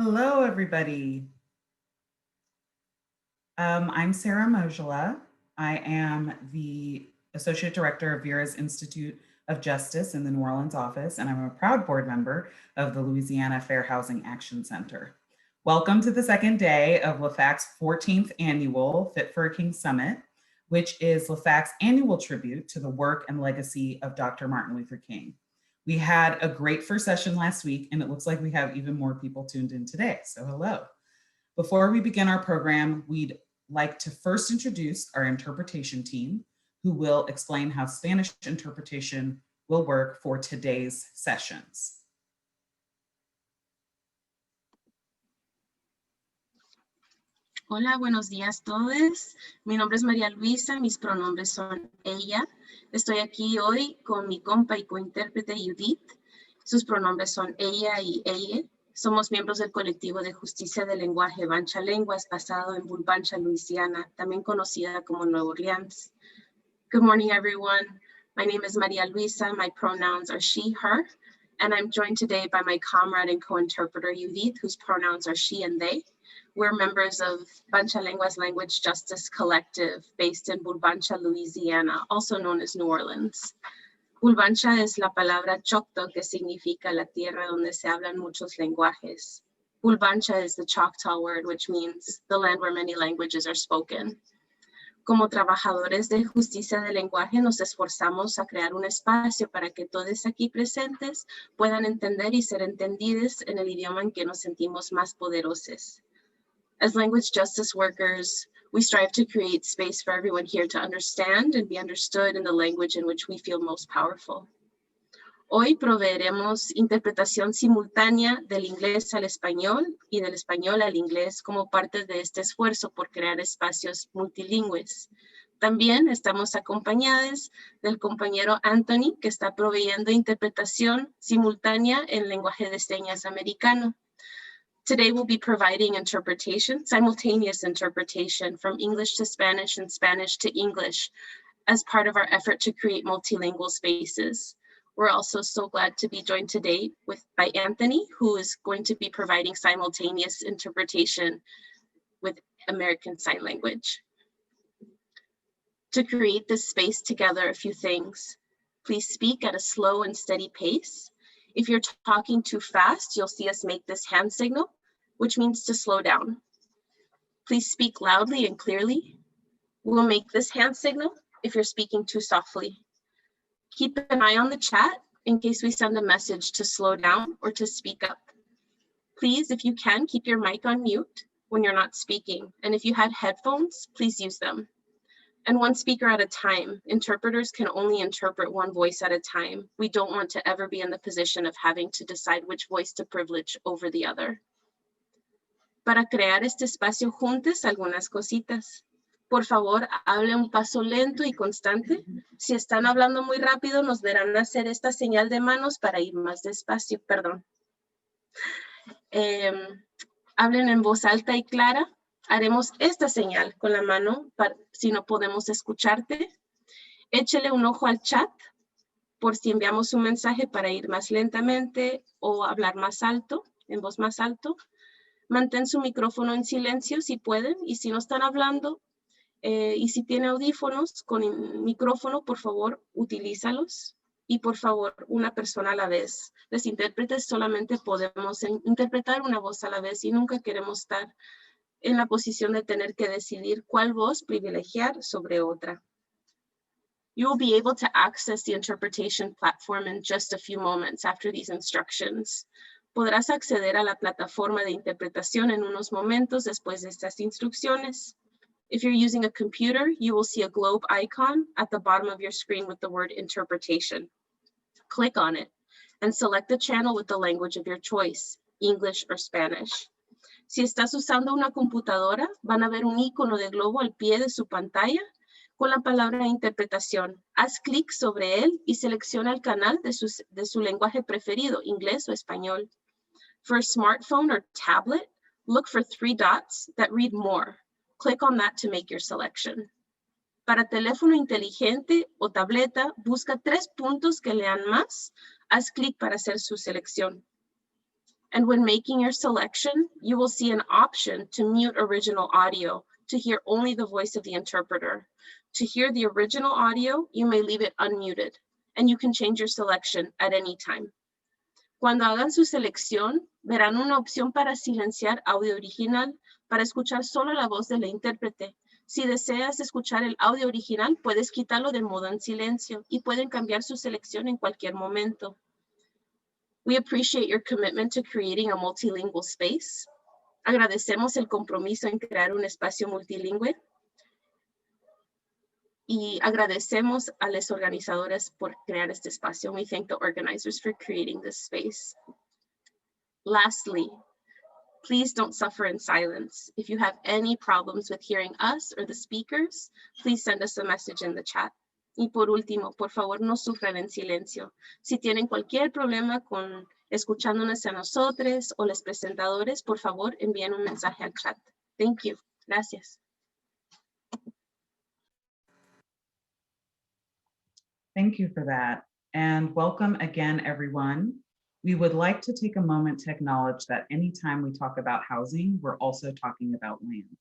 Hello, everybody. I'm Sarah Mojola. I am the Associate Director of Vera's Institute of Justice in the New Orleans office, and I'm a proud board member of the Louisiana Fair Housing Action Center. Welcome to the second day of LAFAC's 14th annual Fit for a King Summit, which is LAFAC's annual tribute to the work and legacy of Dr. Martin Luther King. We had a great first session last week, and it looks like we have even more people tuned in today, so hello. Before we begin our program, we'd like to first introduce our interpretation team, who will explain how Spanish interpretation will work for today's sessions. Hola, buenos días todos. Mi nombre es María Luisa, mis pronombres son ella. Estoy aquí hoy con mi compa y cointérprete Judith. Sus pronombres son ella y ella. Somos miembros del colectivo de justicia del lenguaje Bancha Lenguas, basado en Bulbancha, Luisiana, también conocida como Nueva Orleans. Good morning, everyone. My name is María Luisa. My pronouns are she, her, and I'm joined today by my comrade and co-interpreter Judith, whose pronouns are she and they. We're members of Bancha Lenguas Language Justice Collective based in Bulbancha, Louisiana, also known as New Orleans. Bulbancha es la palabra Choctaw, que significa la tierra donde se hablan muchos lenguajes. Bulbancha is the Choctaw word, which means the land where many languages are spoken. Como trabajadores de justicia del lenguaje, nos esforzamos a crear un espacio para que todos aquí presentes puedan entender y ser entendidos en el idioma en que nos sentimos más poderosos. As language justice workers, we strive to create space for everyone here to understand and be understood in the language in which we feel most powerful. Hoy proveeremos interpretación simultánea del inglés al español y del español al inglés como parte de este esfuerzo por crear espacios multilingües. También estamos acompañados del compañero Anthony, que está proveyendo interpretación simultánea en lenguaje de señas americano. Today we'll be providing interpretation, simultaneous interpretation from English to Spanish and Spanish to English as part of our effort to create multilingual spaces. We're also so glad to be joined today by Anthony, who is going to be providing simultaneous interpretation with American Sign Language. To create this space together, a few things. Please speak at a slow and steady pace. If you're talking too fast, you'll see us make this hand signal, which means to slow down. Please speak loudly and clearly. We'll make this hand signal if you're speaking too softly. Keep an eye on the chat in case we send a message to slow down or to speak up. Please, if you can, keep your mic on mute when you're not speaking. And if you had headphones, please use them. And one speaker at a time. Interpreters can only interpret one voice at a time. We don't want to ever be in the position of having to decide which voice to privilege over the other. Para crear este espacio juntos, algunas cositas. Por favor, hable un paso lento y constante. Si están hablando muy rápido, nos verán hacer esta señal de manos para ir más despacio. Perdón. Hablen en voz alta y clara. Haremos esta señal con la mano si no podemos escucharte. Échele un ojo al chat por si enviamos un mensaje para ir más lentamente o hablar más alto, en voz más alto. Mantén su micrófono en silencio si pueden, y si no están hablando, y si tiene audífonos con el micrófono, por favor, utilízalos. Y por favor, una persona a la vez. Los intérpretes solamente podemos interpretar una voz a la vez y nunca queremos estar en la posición de tener que decidir cuál voz privilegiar sobre otra. You will be able to access the interpretation platform in just a few moments after these instructions. Podrás acceder a la plataforma de interpretación en unos momentos después de estas instrucciones. If you're using a computer, you will see a globe icon at the bottom of your screen with the word interpretation. Click on it and select the channel with the language of your choice, English or Spanish. Si estás usando una computadora, van a ver un icono de globo al pie de su pantalla con la palabra interpretación. Haz clic sobre él y selecciona el canal de su lenguaje preferido, inglés o español. For a smartphone or tablet, look for 3 dots that read more. Click on that to make your selection. Para teléfono inteligente o tableta, busca 3 puntos que lean más. Haz clic para hacer su selección. And when making your selection, you will see an option to mute original audio to hear only the voice of the interpreter. To hear the original audio, you may leave it unmuted, and you can change your selection at any time. Cuando hagan su selección, verán una opción para silenciar audio original, para escuchar solo la voz de la intérprete. Si deseas escuchar el audio original, puedes quitarlo de modo en silencio y pueden cambiar su selección en cualquier momento. We appreciate your commitment to creating a multilingual space. Agradecemos el compromiso en crear un espacio multilingüe. Y agradecemos a los organizadores por crear este espacio. We thank the organizers for creating this space. Lastly, please don't suffer in silence. If you have any problems with hearing us or the speakers, please send us a message in the chat. Y por último, por favor, no sufran en silencio. Si tienen cualquier problema con escuchándonos a nosotros o los presentadores, por favor, envíen un mensaje al chat. Thank you. Gracias. Thank you for that. And welcome again, everyone. We would like to take a moment to acknowledge that anytime we talk about housing, we're also talking about land.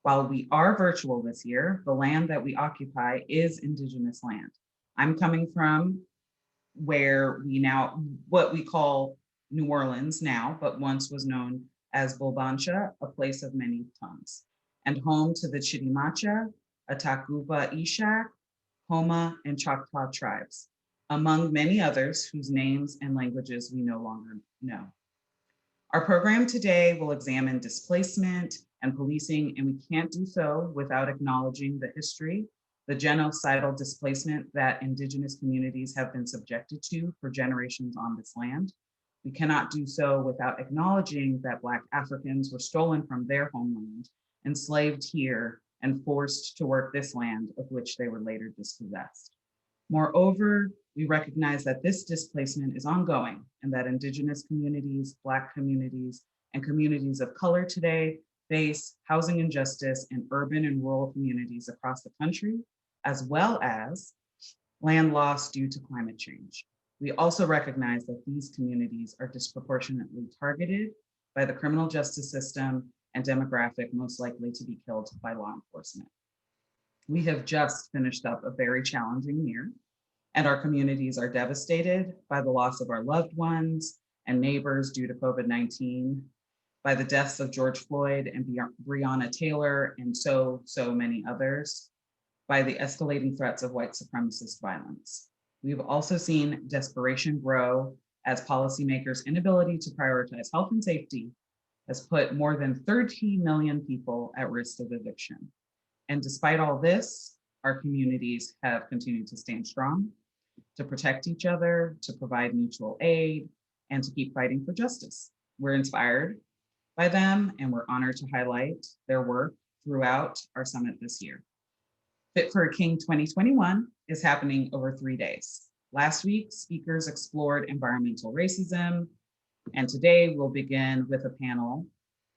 While we are virtual this year, the land that we occupy is Indigenous land. I'm coming from where what we call New Orleans now, but once was known as Bulbancha, a place of many tongues, and home to the Chitimacha, Atacuba Ishak, Homa, and Choctaw tribes, among many others whose names and languages we no longer know. Our program today will examine displacement and policing, and we can't do so without acknowledging the history, the genocidal displacement that Indigenous communities have been subjected to for generations on this land. We cannot do so without acknowledging that Black Africans were stolen from their homeland, enslaved here, and forced to work this land of which they were later dispossessed. Moreover, we recognize that this displacement is ongoing and that Indigenous communities, Black communities, and communities of color today face housing injustice in urban and rural communities across the country, as well as land loss due to climate change. We also recognize that these communities are disproportionately targeted by the criminal justice system and demographic most likely to be killed by law enforcement. We have just finished up a very challenging year, and our communities are devastated by the loss of our loved ones and neighbors due to COVID-19, by the deaths of George Floyd and Breonna Taylor and so many others, by the escalating threats of white supremacist violence. We've also seen desperation grow as policymakers' inability to prioritize health and safety has put more than 30 million people at risk of eviction. And despite all this, our communities have continued to stand strong, to protect each other, to provide mutual aid, and to keep fighting for justice. We're inspired by them, and we're honored to highlight their work throughout our summit this year. Fit for a King 2021 is happening over 3 days. Last week, speakers explored environmental racism, and today we'll begin with a panel,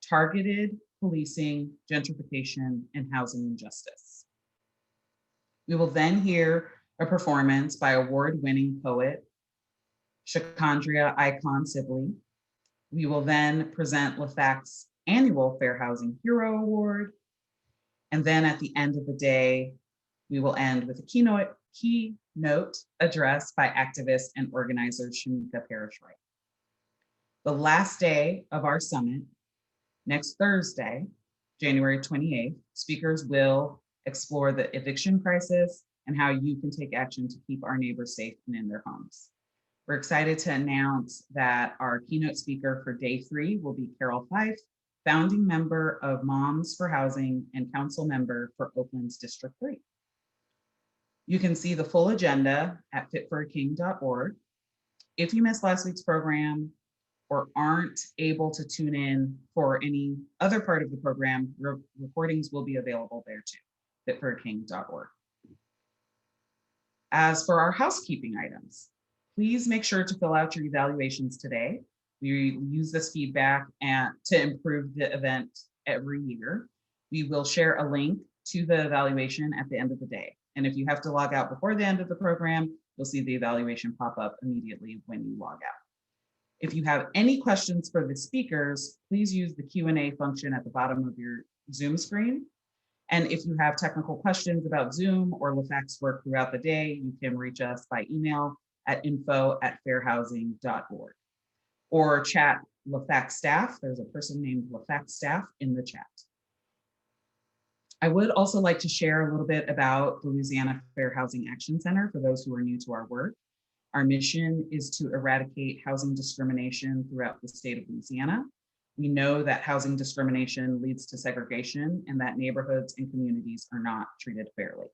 Targeted Policing, Gentrification, and Housing Injustice. We will then hear a performance by award-winning poet, Shakandria Icon Sibley. We will then present LAFAC's annual Fair Housing Hero Award. And then at the end of the day, we will end with a keynote address by activist and organizer Shamika Parrish-Wright. The last day of our summit, next Thursday, January 28th, speakers will explore the eviction crisis and how you can take action to keep our neighbors safe and in their homes. We're excited to announce that our keynote speaker for day 3 will be Carol Fife, founding member of Moms for Housing and council member for Oakland's District 3. You can see the full agenda at fitforaking.org. If you missed last week's program or aren't able to tune in for any other part of the program, recordings will be available there too, fitforaking.org. As for our housekeeping items, please make sure to fill out your evaluations today. We use this feedback to improve the event every year. We will share a link to the evaluation at the end of the day. And if you have to log out before the end of the program, you'll see the evaluation pop up immediately when you log out. If you have any questions for the speakers, please use the Q&A function at the bottom of your Zoom screen. And if you have technical questions about Zoom or LaFac's work throughout the day, you can reach us by email at info@fairhousing.org or chat LaFac staff. There's a person named LaFac staff in the chat. I would also like to share a little bit about the Louisiana Fair Housing Action Center for those who are new to our work. Our mission is to eradicate housing discrimination throughout the state of Louisiana. We know that housing discrimination leads to segregation and that neighborhoods and communities are not treated fairly.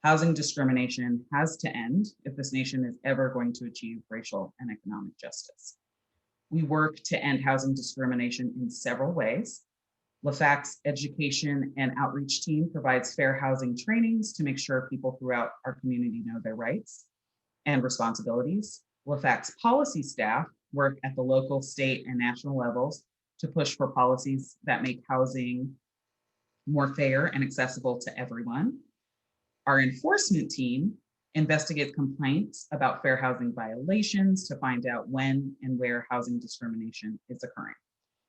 Housing discrimination has to end if this nation is ever going to achieve racial and economic justice. We work to end housing discrimination in several ways. LaFac's education and outreach team provides fair housing trainings to make sure people throughout our community know their rights and responsibilities. LaFac's policy staff work at the local, state, and national levels to push for policies that make housing more fair and accessible to everyone. Our enforcement team investigates complaints about fair housing violations to find out when and where housing discrimination is occurring.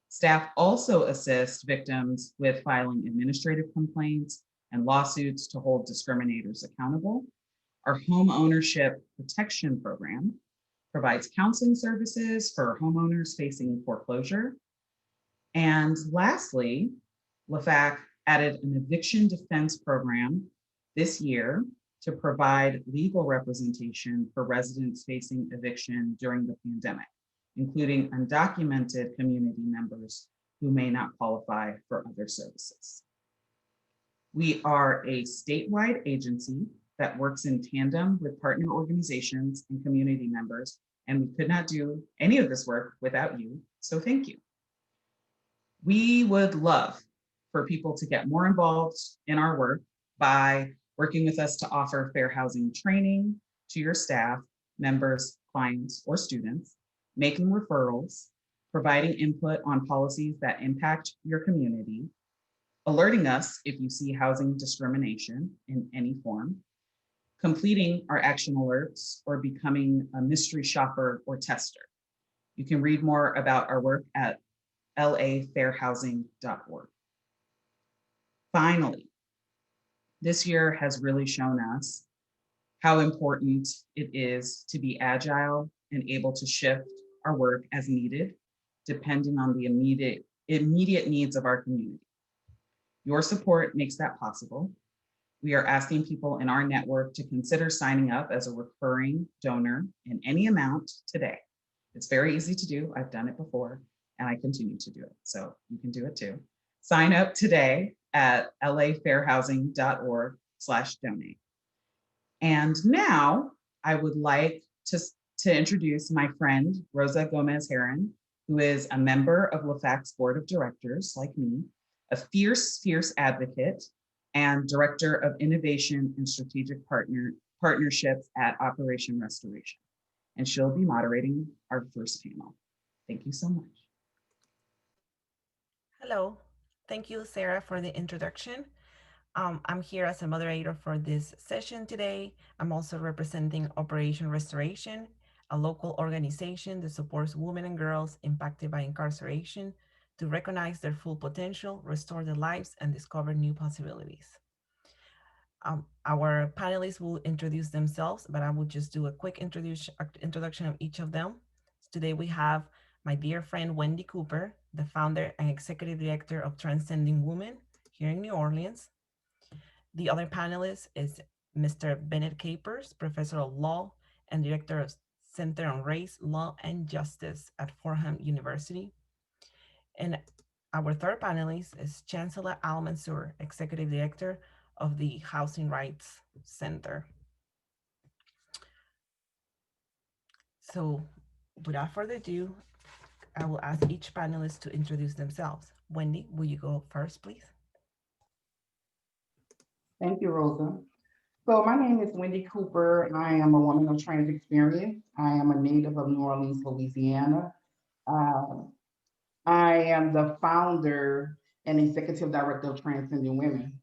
Staff also assist victims with filing administrative complaints and lawsuits to hold discriminators accountable. Our home ownership protection program provides counseling services for homeowners facing foreclosure. And lastly, LaFac added an eviction defense program this year to provide legal representation for residents facing eviction during the pandemic, including undocumented community members who may not qualify for other services. We are a statewide agency that works in tandem with partner organizations and community members, and we could not do any of this work without you, so thank you. We would love for people to get more involved in our work by working with us to offer fair housing training to your staff, members, clients, or students, making referrals, providing input on policies that impact your community, alerting us if you see housing discrimination in any form, completing our action alerts, or becoming a mystery shopper or tester. You can read more about our work at lafairhousing.org. Finally, this year has really shown us how important it is to be agile and able to shift our work as needed, depending on the immediate needs of our community. Your support makes that possible. We are asking people in our network to consider signing up as a recurring donor in any amount today. It's very easy to do. I've done it before and I continue to do it. So you can do it too. Sign up today at lafairhousing.org/donate. And now I would like to introduce my friend, Rosa Gomez Heron, who is a member of LaFac's board of directors, like me, a fierce, fierce advocate, and director of innovation and strategic partnerships at Operation Restoration. And she'll be moderating our first panel. Thank you so much. Hello, thank you, Sarah, for the introduction. I'm here as a moderator for this session today. I'm also representing Operation Restoration, a local organization that supports women and girls impacted by incarceration to recognize their full potential, restore their lives, and discover new possibilities. Our panelists will introduce themselves, but I will just do a quick introduction of each of them. Today we have my dear friend, Wendy Cooper, the founder and executive director of Transcending Women here in New Orleans. The other panelist is Mr. Bennett Capers, professor of law and director of Center on Race, Law, and Justice at Fordham University. And our third panelist is Chancellor Al Mansour, executive director of the Housing Rights Center. So without further ado, I will ask each panelist to introduce themselves. Wendy, will you go first, please? Thank you, Rosa. So my name is Wendy Cooper. I am a woman of trans experience. I am a native of New Orleans, Louisiana. I am the founder and executive director of Transcending Women.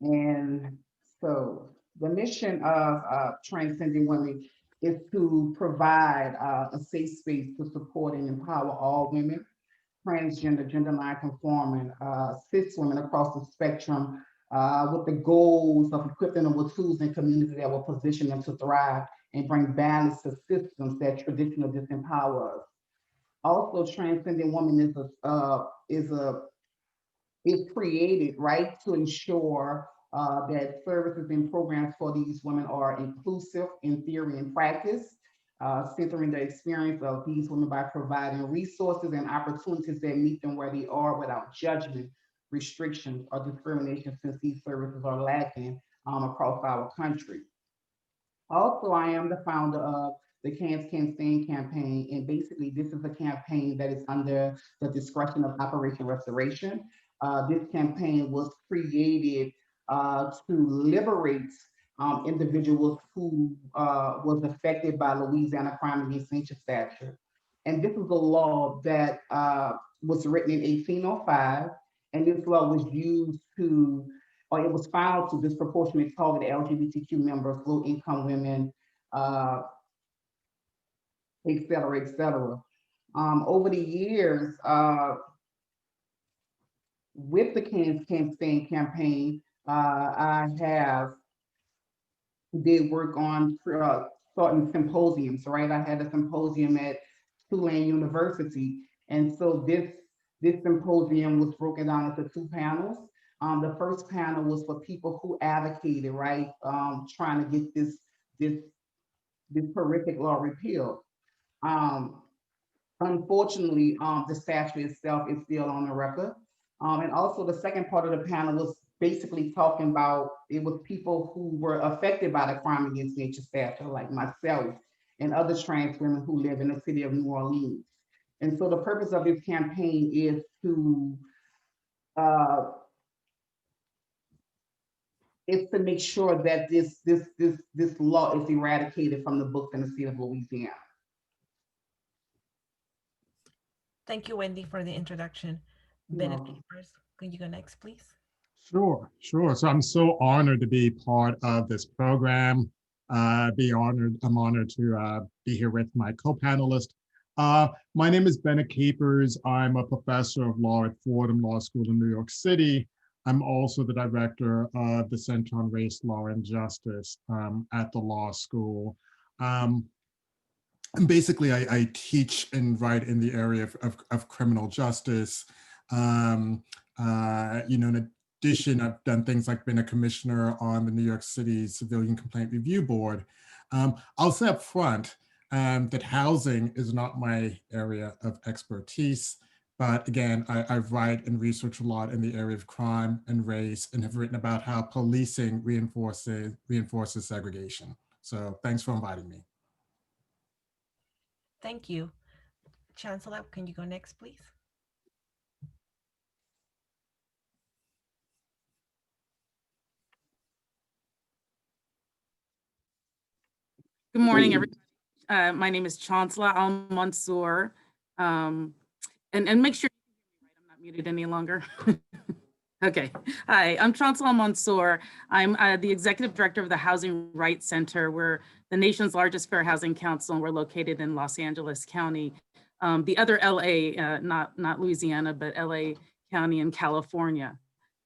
And so the mission of Transcending Women is to provide a safe space to support and empower all women, transgender, gender non-conforming, cis women across the spectrum, with the goals of equipping them with tools and community that will position them to thrive and bring balance to systems that traditionally disempower us. Also, transcending woman is created, right, to ensure that services and programs for these women are inclusive in theory and practice, centering the experience of these women by providing resources and opportunities that meet them where they are without judgment, restrictions, or discrimination, since these services are lacking across our country. Also, I am the founder of the Cans Can Stand campaign, and basically this is a campaign that is under the discretion of Operation Restoration. This campaign was created to liberate individuals who was affected by Louisiana crime against nature statute. And this is a law that was written in 1805, and this law was used to, or it was filed to disproportionately target LGBTQ members, low income women, uh, et cetera, et cetera. Over the years, with the Cans Can Stand campaign, I have did work on starting symposiums, right? I had a symposium at Tulane University. And so this symposium was broken down into two panels. The first panel was for people who advocated, right? Trying to get this horrific law repealed. Unfortunately, the statute itself is still on the record. And also the second part of the panel was basically talking about, it was people who were affected by the crime against nature statute, like myself and other trans women who live in the city of New Orleans. And so the purpose of this campaign is to make sure that this law is eradicated from the books in the state of Louisiana. Thank you, Wendy, for the introduction. Bennett Capers, can you go next, please? Sure. So I'm so honored to be part of this program. I'm honored to be here with my co-panelist. My name is Bennett Capers. I'm a professor of law at Fordham Law School in New York City. I'm also the director of the Center on Race, Law, and Justice at the law school. And basically, I teach and write in the area of criminal justice. In addition, I've done things like been a commissioner on the New York City Civilian Complaint Review Board. I'll say up front that housing is not my area of expertise. But again, I write and research a lot in the area of crime and race, and have written about how policing reinforces segregation. So thanks for inviting me. Thank you. Chancellor, can you go next, please? Good morning, everybody. My name is Chancellor Al-Mansour. And make sure I'm not muted any longer. Okay. Hi, I'm Chancellor Al-Mansour. I'm the Executive Director of the Housing Rights Center. We're the nation's largest fair housing council, and we're located in Los Angeles County. The other LA, not Louisiana, but LA County in California.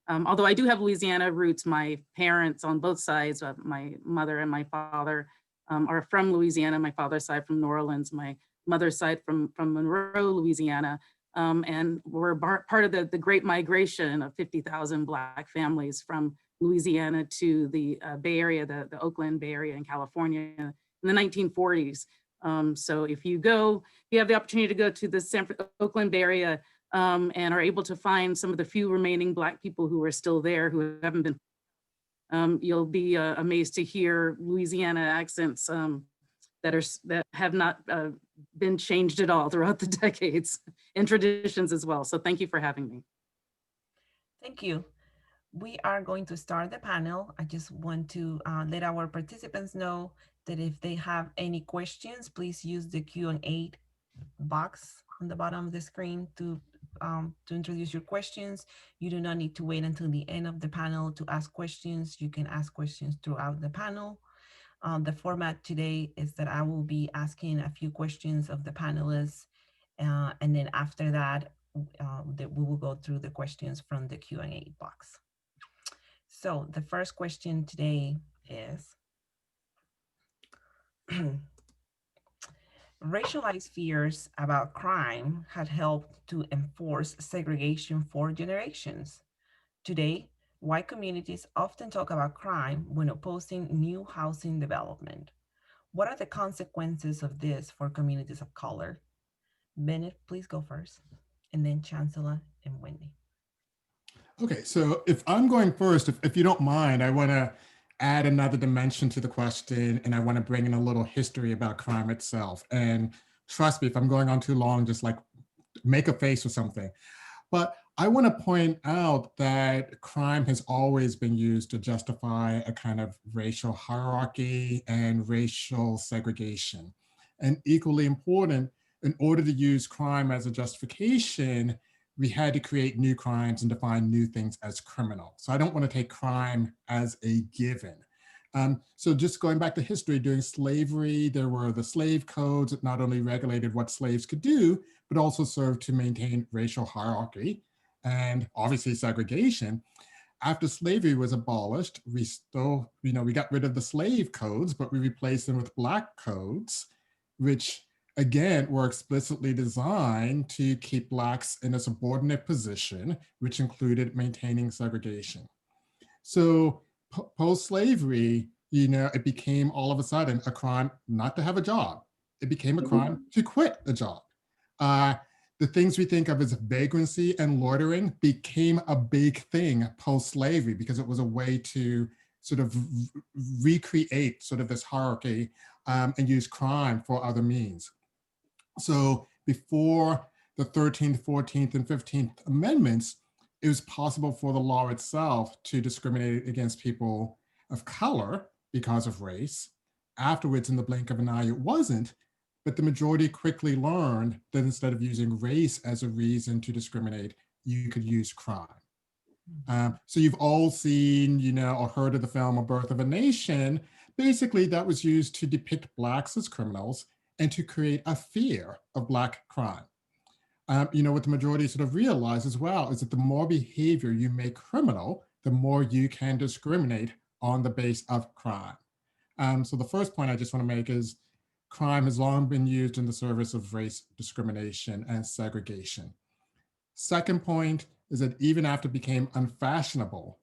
Although I do have Louisiana roots, my parents on both sides, my mother and my father, are from Louisiana. My father's side from New Orleans, my mother's side from Monroe, Louisiana. And we're part of the Great Migration of 50,000 Black families from Louisiana to the Bay Area, the Oakland Bay Area in California in the 1940s. So if you have the opportunity to go to the Oakland Bay Area and are able to find some of the few remaining Black people who are still there, who haven't been, you'll be amazed to hear Louisiana accents that have not been changed at all throughout the decades, and traditions as well. So thank you for having me. Thank you. We are going to start the panel. I just want to let our participants know that if they have any questions, please use the Q&A box on the bottom of the screen to introduce your questions. You do not need to wait until the end of the panel to ask questions. You can ask questions throughout the panel. The format today is that I will be asking a few questions of the panelists, and then after that, we will go through the questions from the Q&A box. So the first question today is, racialized fears about crime had helped to enforce segregation for generations. Today, white communities often talk about crime when opposing new housing development. What are the consequences of this for communities of color? Bennett, please go first, and then Chancellor and Wendy. Okay, so if I'm going first, if you don't mind, I want to add another dimension to the question, and I want to bring in a little history about crime itself. And trust me, if I'm going on too long, just like make a face or something. But I want to point out that crime has always been used to justify a kind of racial hierarchy and racial segregation. And equally important, in order to use crime as a justification, we had to create new crimes and define new things as criminal. So I don't want to take crime as a given. So just going back to history, during slavery, there were the slave codes that not only regulated what slaves could do, but also served to maintain racial hierarchy and obviously segregation. After slavery was abolished, we still, we got rid of the slave codes, but we replaced them with Black codes, which again were explicitly designed to keep Blacks in a subordinate position, which included maintaining segregation. So post-slavery, it became all of a sudden a crime not to have a job. It became a crime to quit a job. The things we think of as vagrancy and loitering became a big thing post-slavery because it was a way to sort of recreate sort of this hierarchy and use crime for other means. So before the 13th, 14th, and 15th Amendments, it was possible for the law itself to discriminate against people of color because of race. Afterwards, in the blink of an eye, it wasn't, but the majority quickly learned that instead of using race as a reason to discriminate, you could use crime. So you've all seen, or heard of the film A Birth of a Nation. Basically, that was used to depict Blacks as criminals and to create a fear of Black crime. What the majority sort of realize as well is that the more behavior you make criminal, the more you can discriminate on the base of crime. So the first point I just want to make is crime has long been used in the service of race discrimination and segregation. Second point is that even after it became unfashionable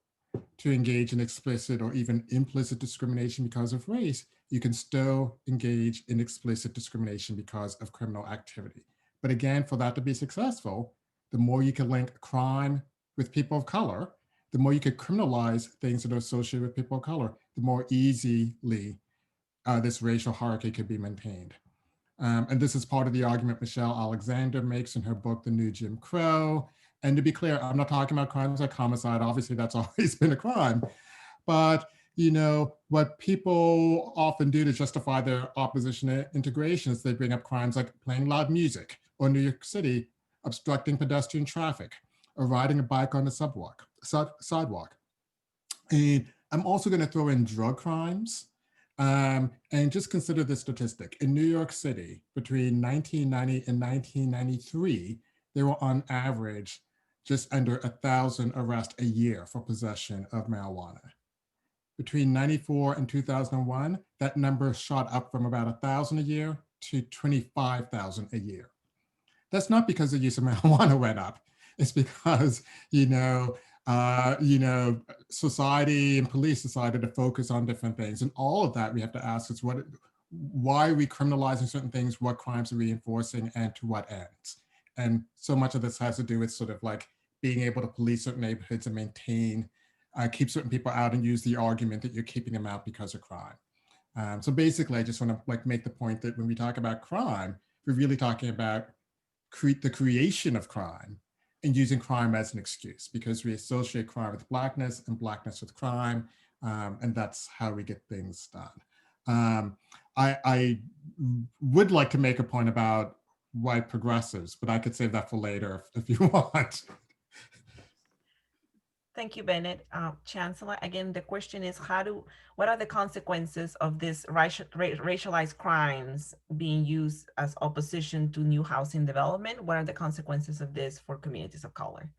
to engage in explicit or even implicit discrimination because of race, you can still engage in explicit discrimination because of criminal activity. But again, for that to be successful, the more you can link crime with people of color, the more you could criminalize things that are associated with people of color, the more easily this racial hierarchy could be maintained. And this is part of the argument Michelle Alexander makes in her book, The New Jim Crow. And to be clear, I'm not talking about crimes like homicide. Obviously, that's always been a crime. But what people often do to justify their opposition to integration is they bring up crimes like playing loud music, or New York City, obstructing pedestrian traffic, or riding a bike on the sidewalk. And I'm also going to throw in drug crimes. And just consider this statistic. In New York City, between 1990 and 1993, there were on average just under 1,000 arrests a year for possession of marijuana. Between 94 and 2001, that number shot up from about 1,000 a year to 25,000 a year. That's not because the use of marijuana went up. It's because, society and police decided to focus on different things. And all of that we have to ask is why are we criminalizing certain things? What crimes are we enforcing and to what ends? And so much of this has to do with sort of like being able to police certain neighborhoods and maintain, keep certain people out and use the argument that you're keeping them out because of crime. So basically, I just want to make the point that when we talk about crime, we're really talking about the creation of crime and using crime as an excuse, because we associate crime with Blackness and Blackness with crime, and that's how we get things done. I would like to make a point about white progressives, but I could save that for later if you want. Thank you, Bennett. Chancellor, again, the question is what are the consequences of this racialized crimes being used as opposition to new housing development? What are the consequences of this for communities of color?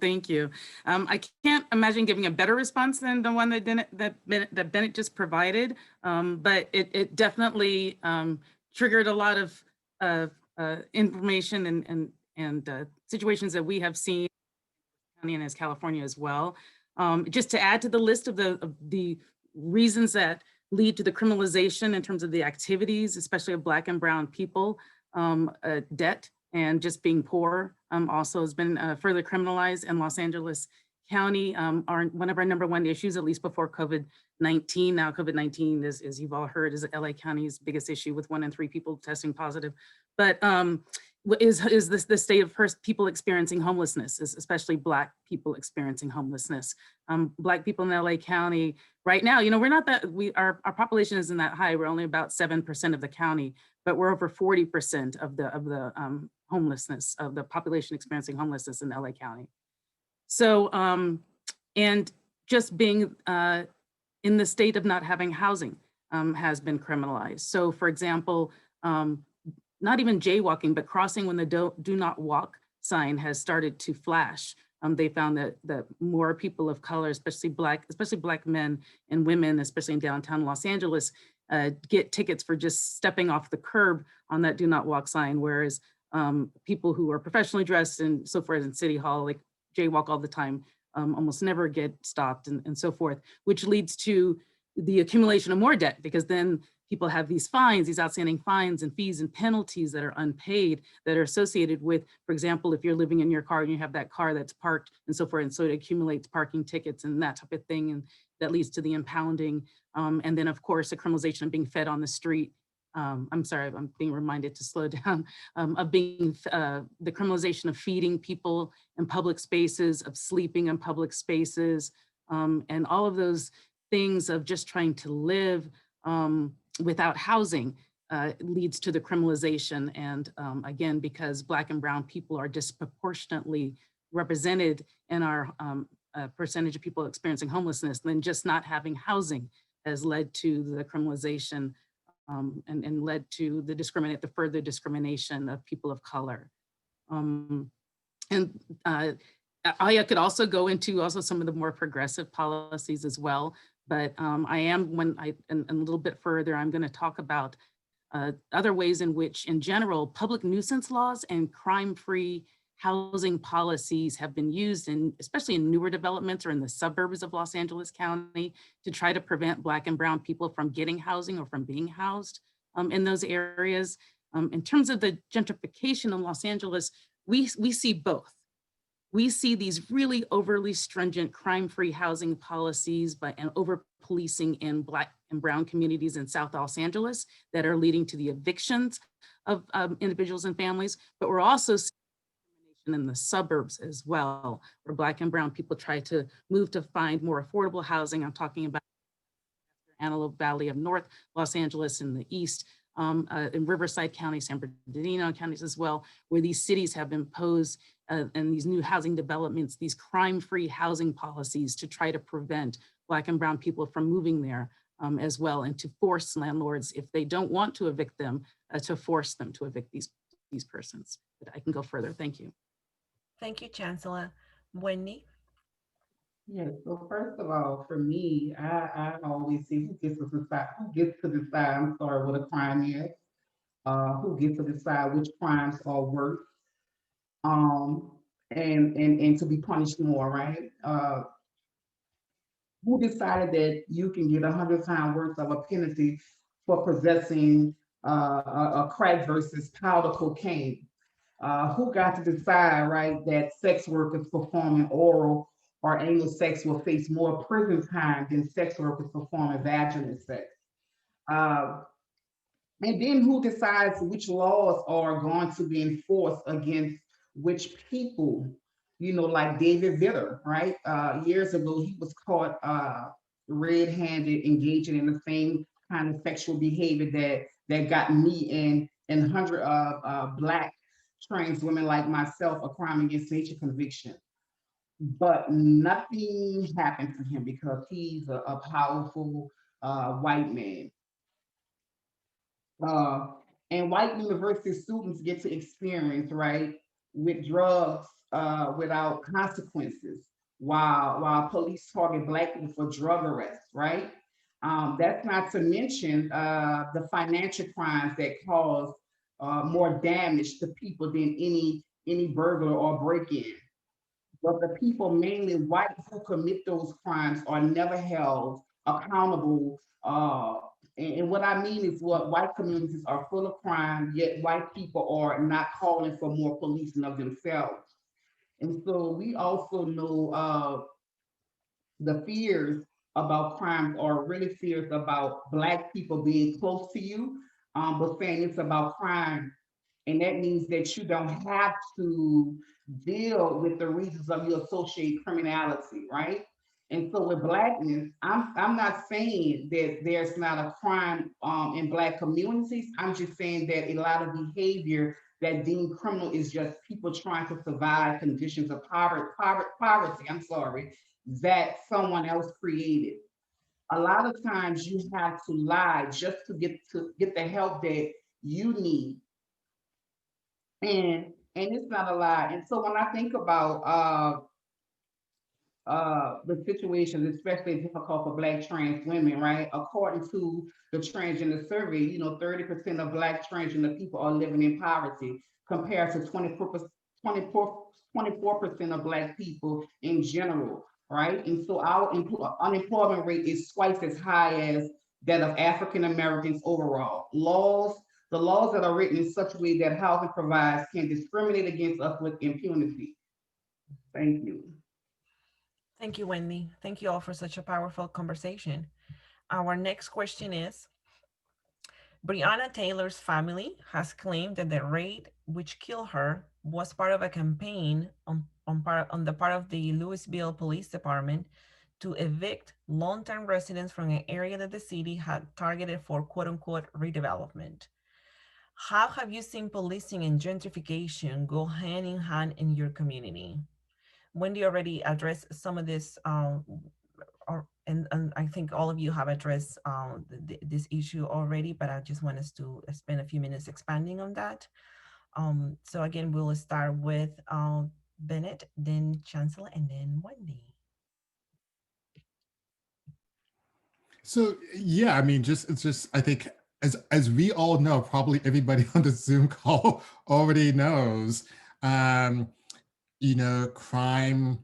Thank you. I can't imagine giving a better response than the one that Bennett just provided, but it definitely triggered a lot of information and situations that we have seen and as California as well. Just to add to the list of the reasons that lead to the criminalization in terms of the activities, especially of Black and Brown people, debt and just being poor also has been further criminalized in Los Angeles County. One of our #1 issues, at least before COVID-19. Now COVID-19, as you've all heard, is LA County's biggest issue with 1 in 3 people testing positive. But is this the state of people experiencing homelessness, especially Black people experiencing homelessness. Black people in LA County right now, we're not that, our population isn't that high. We're only about 7% of the county, but we're over 40% of the homelessness, of the population experiencing homelessness in LA County. So, and just being in the state of not having housing has been criminalized. So for example, not even jaywalking, but crossing when the do not walk sign has started to flash. They found that more people of color, especially Black men and women, especially in downtown Los Angeles, get tickets for just stepping off the curb on that do not walk sign, whereas people who are professionally dressed and so forth in City Hall, like jaywalk all the time, almost never get stopped and so forth, which leads to the accumulation of more debt, because then people have these fines, these outstanding fines and fees and penalties that are unpaid that are associated with, for example, if you're living in your car and you have that car that's parked and so forth, and so it accumulates parking tickets and that type of thing, and that leads to the impounding. And then of course, the criminalization of being fed on the street. I'm sorry, I'm being reminded to slow down, of being, the criminalization of feeding people in public spaces, of sleeping in public spaces, and all of those things of just trying to live without housing leads to the criminalization. And again, because Black and Brown people are disproportionately represented in our percentage of people experiencing homelessness, then just not having housing has led to the criminalization and led to the further discrimination of people of color. I could also go into some of the more progressive policies as well, but and a little bit further, I'm going to talk about other ways in which, in general, public nuisance laws and crime-free housing policies have been used, especially in newer developments or in the suburbs of Los Angeles County, to try to prevent Black and Brown people from getting housing or from being housed in those areas. In terms of the gentrification in Los Angeles, we see both. We see these really overly stringent crime-free housing policies and over-policing in Black and Brown communities in South Los Angeles that are leading to the evictions of individuals and families, but we're also seeing in the suburbs as well, where Black and Brown people try to move to find more affordable housing. I'm talking about Antelope Valley of North Los Angeles in the east, in Riverside County, San Bernardino counties as well, where these cities have imposed and these new housing developments, these crime-free housing policies to try to prevent Black and Brown people from moving there as well, and to force landlords, if they don't want to evict them, to force them to evict these persons. But I can go further. Thank you. Thank you, Chancellor. Wendy? Yes, so first of all, for me, I always see who gets to decide, I'm sorry, what a crime is, who gets to decide which crimes are worse, and to be punished more, right? Who decided that you can get 100 times worth of a penalty for possessing a crack versus powder cocaine? Who got to decide, right, that sex workers performing oral or anal sex will face more prison time than sex workers performing vaginal sex? And then who decides which laws are going to be enforced against which people? Like David Vitter, right? Years ago, he was caught red-handed engaging in the same kind of sexual behavior that got me and hundreds of Black trans women like myself a crime against nature conviction. but nothing happened to him because he's a powerful white man. Uh, and white university students get to experience, right, with drugs without consequences, while police target Black people for drug arrests, right? That's not to mention the financial crimes that cause more damage to people than any burglar or break-in. But the people, mainly white, who commit those crimes are never held accountable. And what I mean is what white communities are full of crime, yet white people are not calling for more policing of themselves. And so we also know the fears about crime are really fears about Black people being close to you, but saying it's about crime, and that means that you don't have to deal with the reasons of your associated criminality, right? And so with Blackness, I'm not saying that there's not a crime in Black communities. I'm just saying that a lot of behavior that deemed criminal is just people trying to survive conditions of poverty, I'm sorry, that someone else created. A lot of times you have to lie just to get the help that you need, and it's not a lie. And so when I think about the situation, especially difficult for Black trans women, right? According to the transgender survey, 30% of Black transgender people are living in poverty compared to 24% of Black people in general, right? And so our unemployment rate is twice as high as that of African Americans overall. The laws that are written in such a way that housing provides can discriminate against us with impunity. Thank you. Thank you, Wendy. Thank you all for such a powerful conversation. Our next question is, Breonna Taylor's family has claimed that the raid which killed her was part of a campaign on the part of the Louisville Police Department to evict long-term residents from an area that the city had targeted for quote-unquote redevelopment. How have you seen policing and gentrification go hand in hand in your community? Wendy already addressed some of this, and I think all of you have addressed this issue already, but I just want us to spend a few minutes expanding on that. So again, we'll start with Bennett, then Chancellor, and then Wendy. So yeah, I mean, I think as we all know, probably everybody on the Zoom call already knows, crime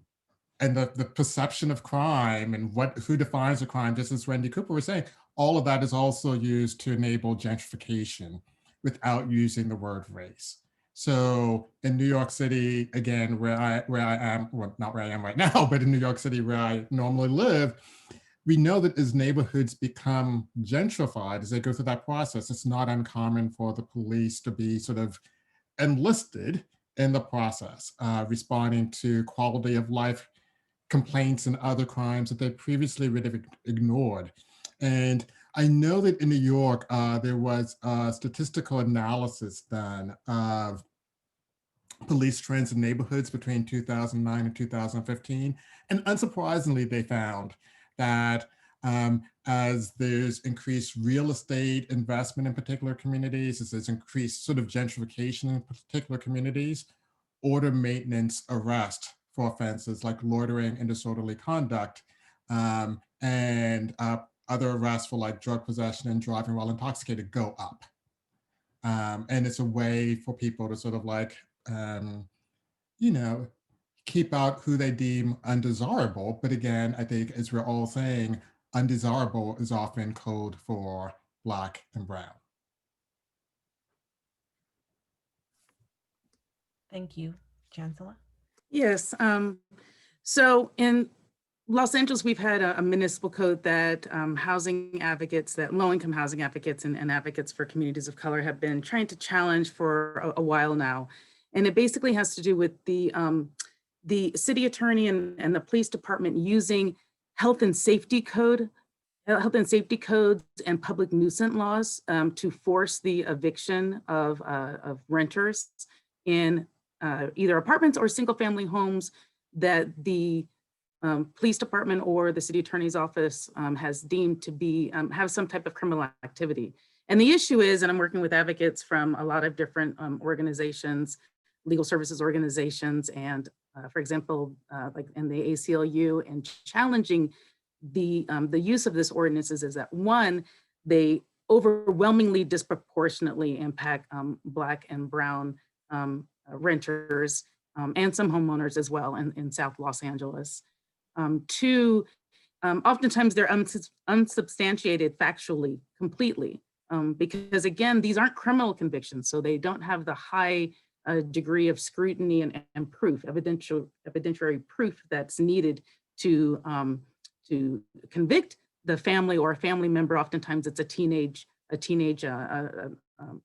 and the perception of crime and who defines a crime, just as Wendy Cooper was saying, all of that is also used to enable gentrification without using the word race. So in New York City, again, where I am, well, not where I am right now, but in New York City where I normally live, we know that as neighborhoods become gentrified, as they go through that process, it's not uncommon for the police to be sort of enlisted in the process, responding to quality of life complaints and other crimes that they previously would have ignored. And I know that in New York, there was a statistical analysis done of police trends in neighborhoods between 2009 and 2015. And unsurprisingly, they found that as there's increased real estate investment in particular communities, as there's increased sort of gentrification in particular communities, order maintenance arrest for offenses like loitering and disorderly conduct, and other arrests for like drug possession and driving while intoxicated go up. And it's a way for people to sort of like, keep out who they deem undesirable. But again, I think as we're all saying, undesirable is often code for Black and brown. Thank you, Chancellor. Yes. So in Los Angeles, we've had a municipal code that housing advocates, that low-income housing advocates and advocates for communities of color have been trying to challenge for a while now. And it basically has to do with the city attorney and the police department using health and safety codes and public nuisance laws to force the eviction of renters in either apartments or single family homes that the police department or the city attorney's office has deemed to be have some type of criminal activity. And the issue is, and I'm working with advocates from a lot of different organizations, legal services organizations, and for example, like in the ACLU, and challenging the use of this ordinances is that, one, they overwhelmingly disproportionately impact Black and Brown renters and some homeowners as well in South Los Angeles. Two, oftentimes they're unsubstantiated factually completely, because again, these aren't criminal convictions, so they don't have the high degree of scrutiny and proof, evidentiary proof that's needed to convict the family or a family member. Oftentimes it's a teenage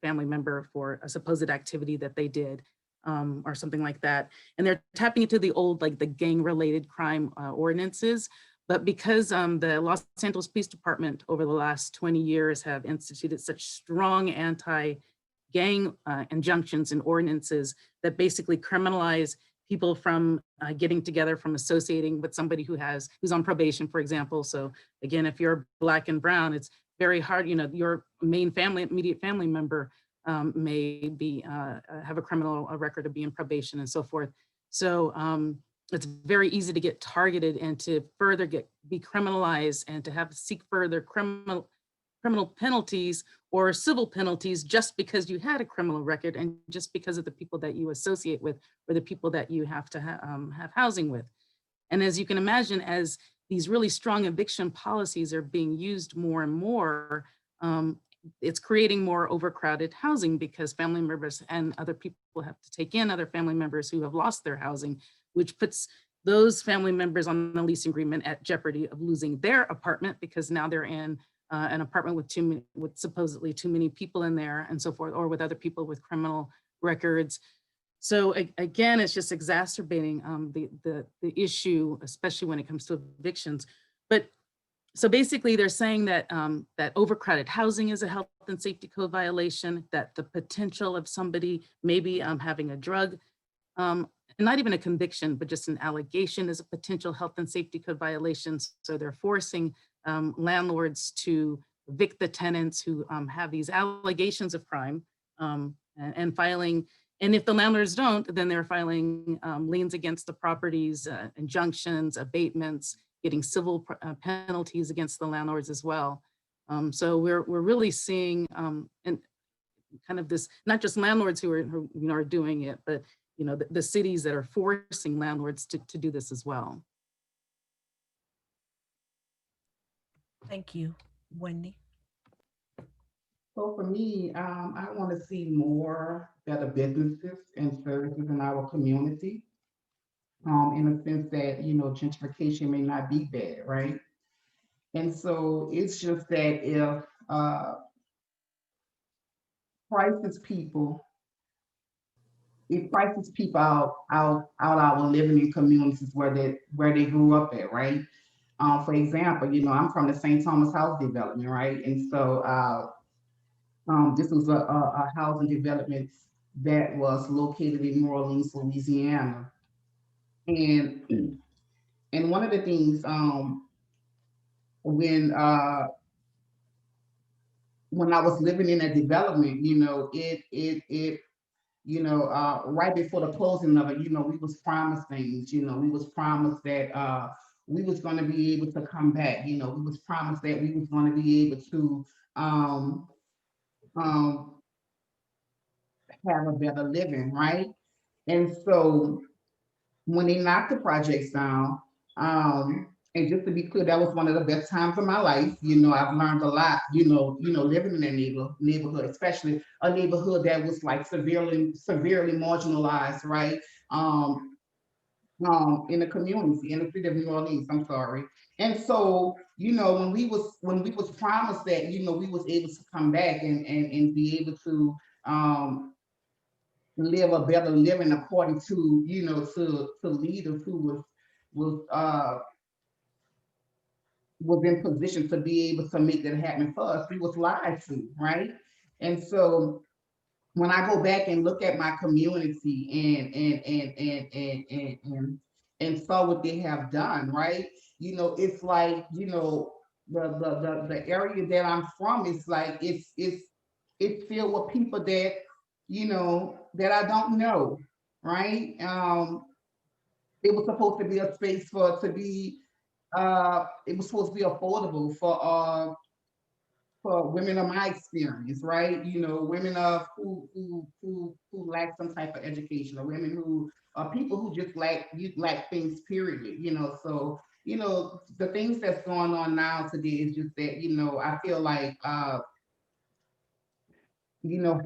family member for a supposed activity that they did, or something like that. And they're tapping into the old, like the gang-related crime ordinances. But because the Los Angeles Police Department over the last 20 years have instituted such strong anti-gang injunctions and ordinances that basically criminalize people from getting together, from associating with somebody who's on probation, for example. So again, if you're Black and Brown, it's very hard, your main immediate family member may be have a criminal record of being probation and so forth. So it's very easy to get targeted and to further be criminalized and to seek further criminal penalties or civil penalties just because you had a criminal record and just because of the people that you associate with or the people that you have to have housing with. And as you can imagine, as these really strong eviction policies are being used more and more, it's creating more overcrowded housing because family members and other people have to take in other family members who have lost their housing, which puts those family members on the lease agreement at jeopardy of losing their apartment because now they're in an apartment with supposedly too many people in there and so forth, or with other people with criminal records. So again, it's just exacerbating the issue, especially when it comes to evictions. But so basically they're saying that that overcrowded housing is a health and safety code violation, that the potential of somebody maybe having a drug, and not even a conviction, but just an allegation is a potential health and safety code violation. So they're forcing landlords to evict the tenants who have these allegations of crime and filing. And if the landlords don't, then they're filing liens against the properties, injunctions, abatements, getting civil penalties against the landlords as well. So we're really seeing and kind of this, not just landlords who are doing it, but the cities that are forcing landlords to do this as well. Thank you. Wendy? So for me, I want to see more better businesses and services in our community. In a sense that, gentrification may not be bad, right? And so it's just that if prices people out our living in communities where they grew up at, right? For example, I'm from the St. Thomas House Development, right? And so this was a housing development that was located in New Orleans, Louisiana. And one of the things when I was living in a development, right before the closing of it, we was promised things, we was promised that we was going to be able to come back, we was promised that we was going to be able to have a better living, right? And so when they knocked the projects down, and just to be clear, that was one of the best times of my life. I've learned a lot, living in that neighborhood, especially a neighborhood that was like severely marginalized, right? In the community, in the city of New Orleans, I'm sorry. And so, when we was promised that, we was able to come back and be able to live a better living according to, to leaders who was in position to be able to make that happen for us, we was lied to, right? And so when I go back and look at my community and saw what they have done, right? It's like, the area that I'm from is like, it's filled with people that, that I don't know, right? It was supposed to be a space it was supposed to be affordable for women of my experience, right? Women of who lack some type of education, or women who are people who just lack things, period. So the things that's going on now today is just that, I feel like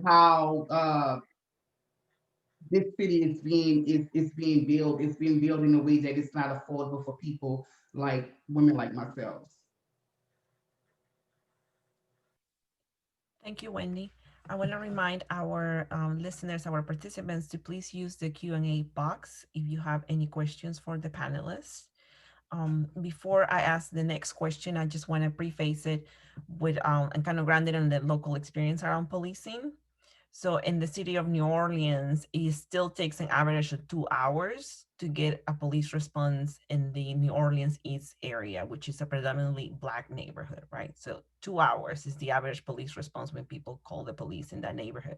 how this city is being built. It's being built in a way that it's not affordable for people like women like myself. Thank you, Wendy. I want to remind our listeners, our participants, to please use the Q&A box if you have any questions for the panelists. Before I ask the next question, I just want to preface it with and kind of grounded on the local experience around policing. So in the city of New Orleans, it still takes an average of 2 hours to get a police response in the New Orleans East area, which is a predominantly Black neighborhood, right? So 2 hours is the average police response when people call the police in that neighborhood.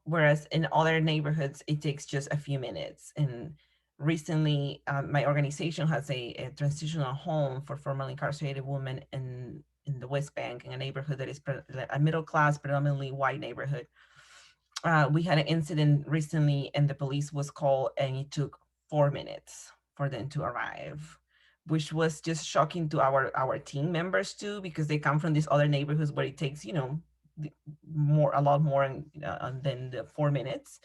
Whereas in other neighborhoods, it takes just a few minutes. And recently, my organization has a transitional home for formerly incarcerated women in the West Bank, in a neighborhood that is a middle class, predominantly white neighborhood. We had an incident recently and the police was called and it took 4 minutes for them to arrive, which was just shocking to our team members too, because they come from these other neighborhoods where it takes, a lot more than the 4 minutes.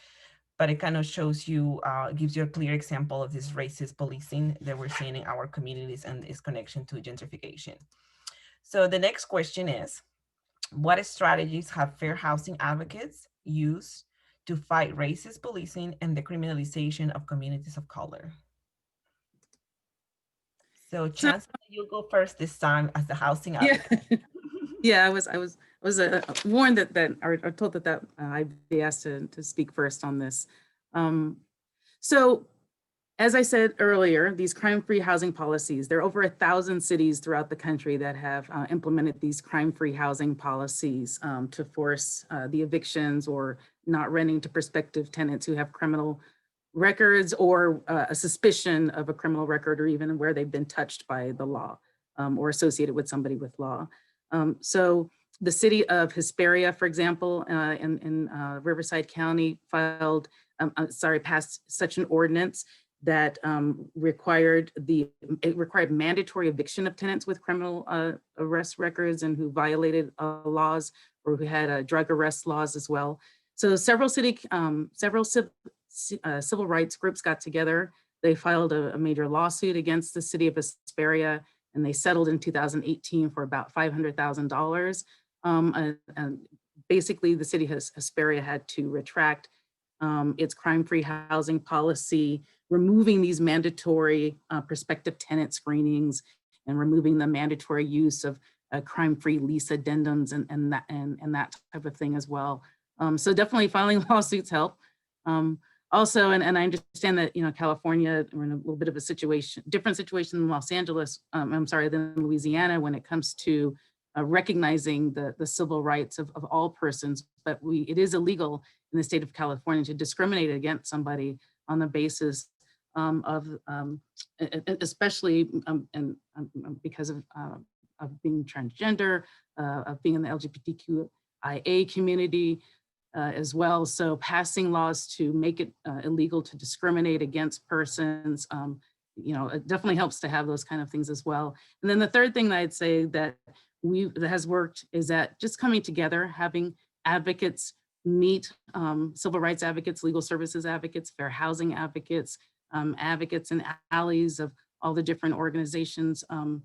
But it kind of shows you, gives you a clear example of this racist policing that we're seeing in our communities and its connection to gentrification. So the next question is, what strategies have fair housing advocates used to fight racist policing and the criminalization of communities of color? So Chancellor, you go first this time as the housing advocate. Yeah, yeah. I was warned that or told that I'd be asked to speak first on this. So as I said earlier, these crime-free housing policies, there are over 1,000 cities throughout the country that have implemented these crime-free housing policies to force the evictions or not renting to prospective tenants who have criminal records or a suspicion of a criminal record, or even where they've been touched by the law or associated with somebody with law. So the city of Hesperia, for example, in Riverside County passed such an ordinance that required mandatory eviction of tenants with criminal arrest records and who violated laws or who had drug arrest laws as well. So several civil rights groups got together. They filed a major lawsuit against the city of Hesperia, and they settled in 2018 for about $500,000. And basically, the city of Hesperia had to retract its crime-free housing policy, removing these mandatory prospective tenant screenings and removing the mandatory use of crime-free lease addendums and that type of thing as well. So definitely filing lawsuits help. Also, and I understand that, California, we're in a little bit of a different situation than Los Angeles, than Louisiana when it comes to recognizing the civil rights of all persons, but it is illegal in the state of California to discriminate against somebody on the basis especially because of being transgender, of being in the LGBTQIA community as well. So passing laws to make it illegal to discriminate against persons, it definitely helps to have those kind of things as well. And then the third thing that I'd say that has worked is that just coming together, having advocates meet, civil rights advocates, legal services advocates, fair housing advocates, advocates and allies of all the different organizations of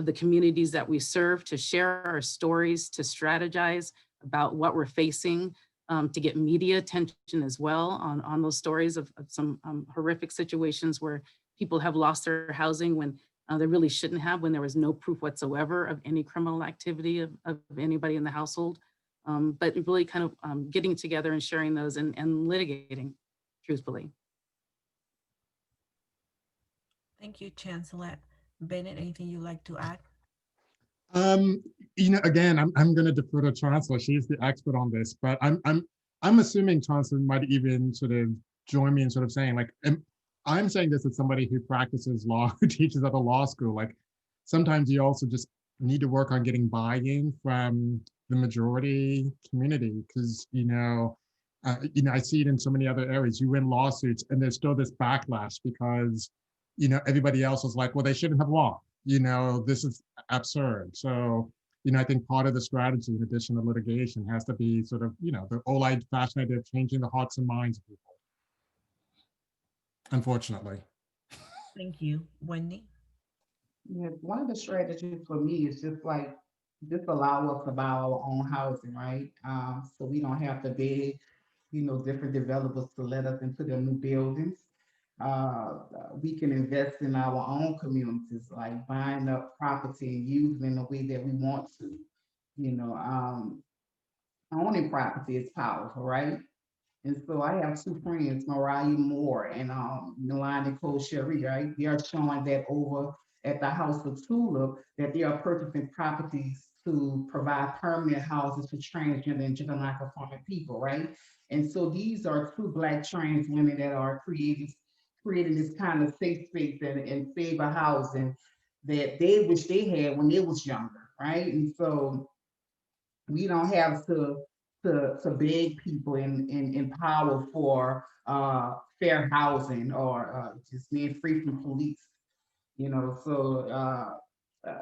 the communities that we serve, to share our stories, to strategize about what we're facing, to get media attention as well on those stories of some horrific situations where people have lost their housing when they really shouldn't have, when there was no proof whatsoever of any criminal activity of anybody in the household. But really kind of getting together and sharing those and litigating truthfully. Thank you, Chancellor. Bennett, anything you'd like to add? Um, again, I'm going to defer to Chancellor. She's the expert on this, but I'm assuming Chancellor might even sort of join me in sort of saying like, I'm saying this as somebody who practices law, who teaches at a law school. Like, sometimes you also just need to work on getting buy-in from the majority community because I see it in so many other areas. You win lawsuits, and there's still this backlash because everybody else is like, well, they shouldn't have won. This is absurd. So, I think part of the strategy, in addition to litigation, has to be sort of, the old-fashioned idea of changing the hearts and minds of people. Unfortunately. Thank you, Wendy. Yeah, one of the strategies for me is just allow us to buy our own housing, right? So we don't have to beg, different developers to let us into their new buildings. We can invest in our own communities, like buying up property and using it in the way that we want to. You know, um, Owning property is powerful, right? And so I have two friends, Mariah Moore and Melanie Cole Sherry, right? They are showing that over at the House of Tulip that they are purchasing properties to provide permanent houses for transgender and gender nonconforming people, right? And so these are two Black trans women that are creating this kind of safe space and safer housing that they wish they had when they was younger, right? And so we don't have to beg people in power for fair housing or just being free from police.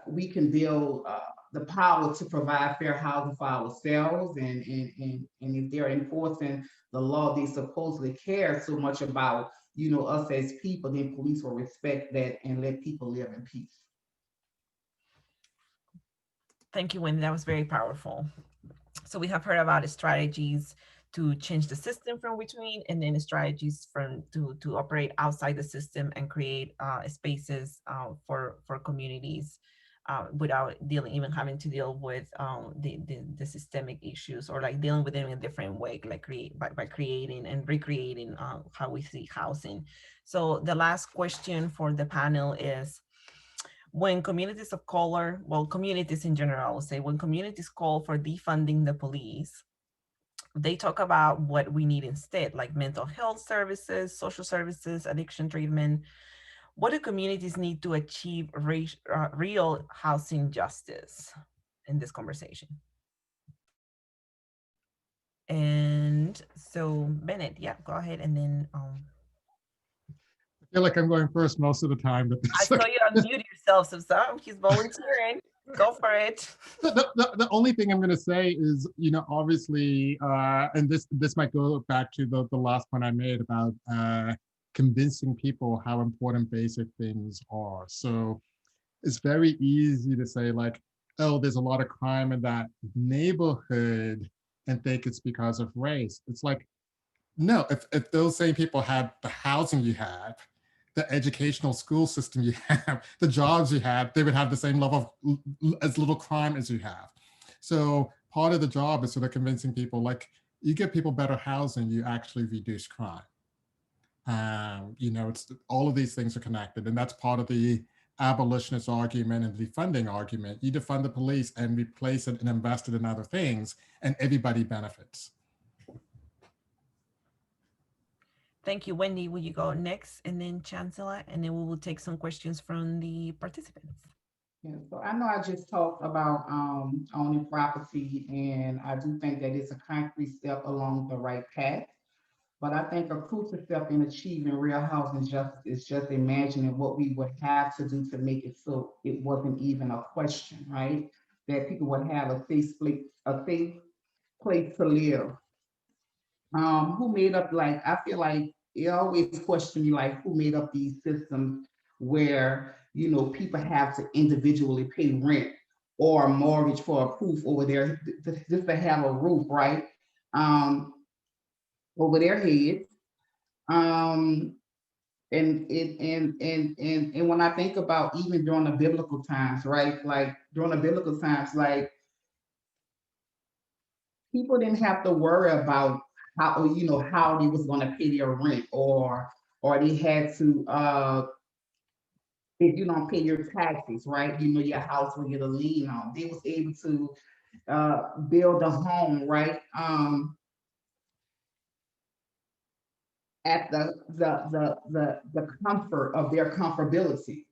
We can build the power to provide fair housing for ourselves, and if they're enforcing the law they supposedly care so much about, us as people, then police will respect that and let people live in peace. Thank you, Wendy. That was very powerful. So we have heard about the strategies to change the system from between, and then the strategies to operate outside the system and create spaces for communities without even having to deal with the systemic issues, or like dealing with them in a different way, like by creating and recreating how we see housing. So the last question for the panel is, when communities of color, well, communities in general, I would say, when communities call for defunding the police, they talk about what we need instead, like mental health services, social services, addiction treatment. What do communities need to achieve real housing justice in this conversation? And so, Bennett, yeah, go ahead, and then I feel like I'm going first most of the time, but I saw you unmute yourself, so he's volunteering. Go for it. The only thing I'm going to say is, obviously, and this might go back to the last point I made about convincing people how important basic things are. So it's very easy to say like, oh, there's a lot of crime in that neighborhood and think it's because of race. It's like, no, if those same people had the housing you have, the educational school system you have, the jobs you have, they would have the same level of as little crime as you have. So part of the job is sort of convincing people, like, you give people better housing, you actually reduce crime. It's all of these things are connected, and that's part of the abolitionist argument and the defunding argument. You defund the police and replace it and invest it in other things, and everybody benefits. Thank you, Wendy. Will you go next, and then Chancellor, and then we will take some questions from the participants. Yeah, so I know I just talked about owning property, and I do think that it's a concrete step along the right path. But I think a crucial step in achieving real housing justice is just imagining what we would have to do to make it so it wasn't even a question, right? That people would have a safe place to live. Who made up, like, I feel like you always question me, like, who made up these systems where, people have to individually pay rent or mortgage for a proof over there just to have a roof, right? Over their heads. Um, and when I think about even during the biblical times, right? Like during the biblical times, like people didn't have to worry about how they was going to pay their rent, or they had to if you don't pay your taxes, right, you know, your house will get a lien on. They was able to build a home, right? At the comfort of their comfortability.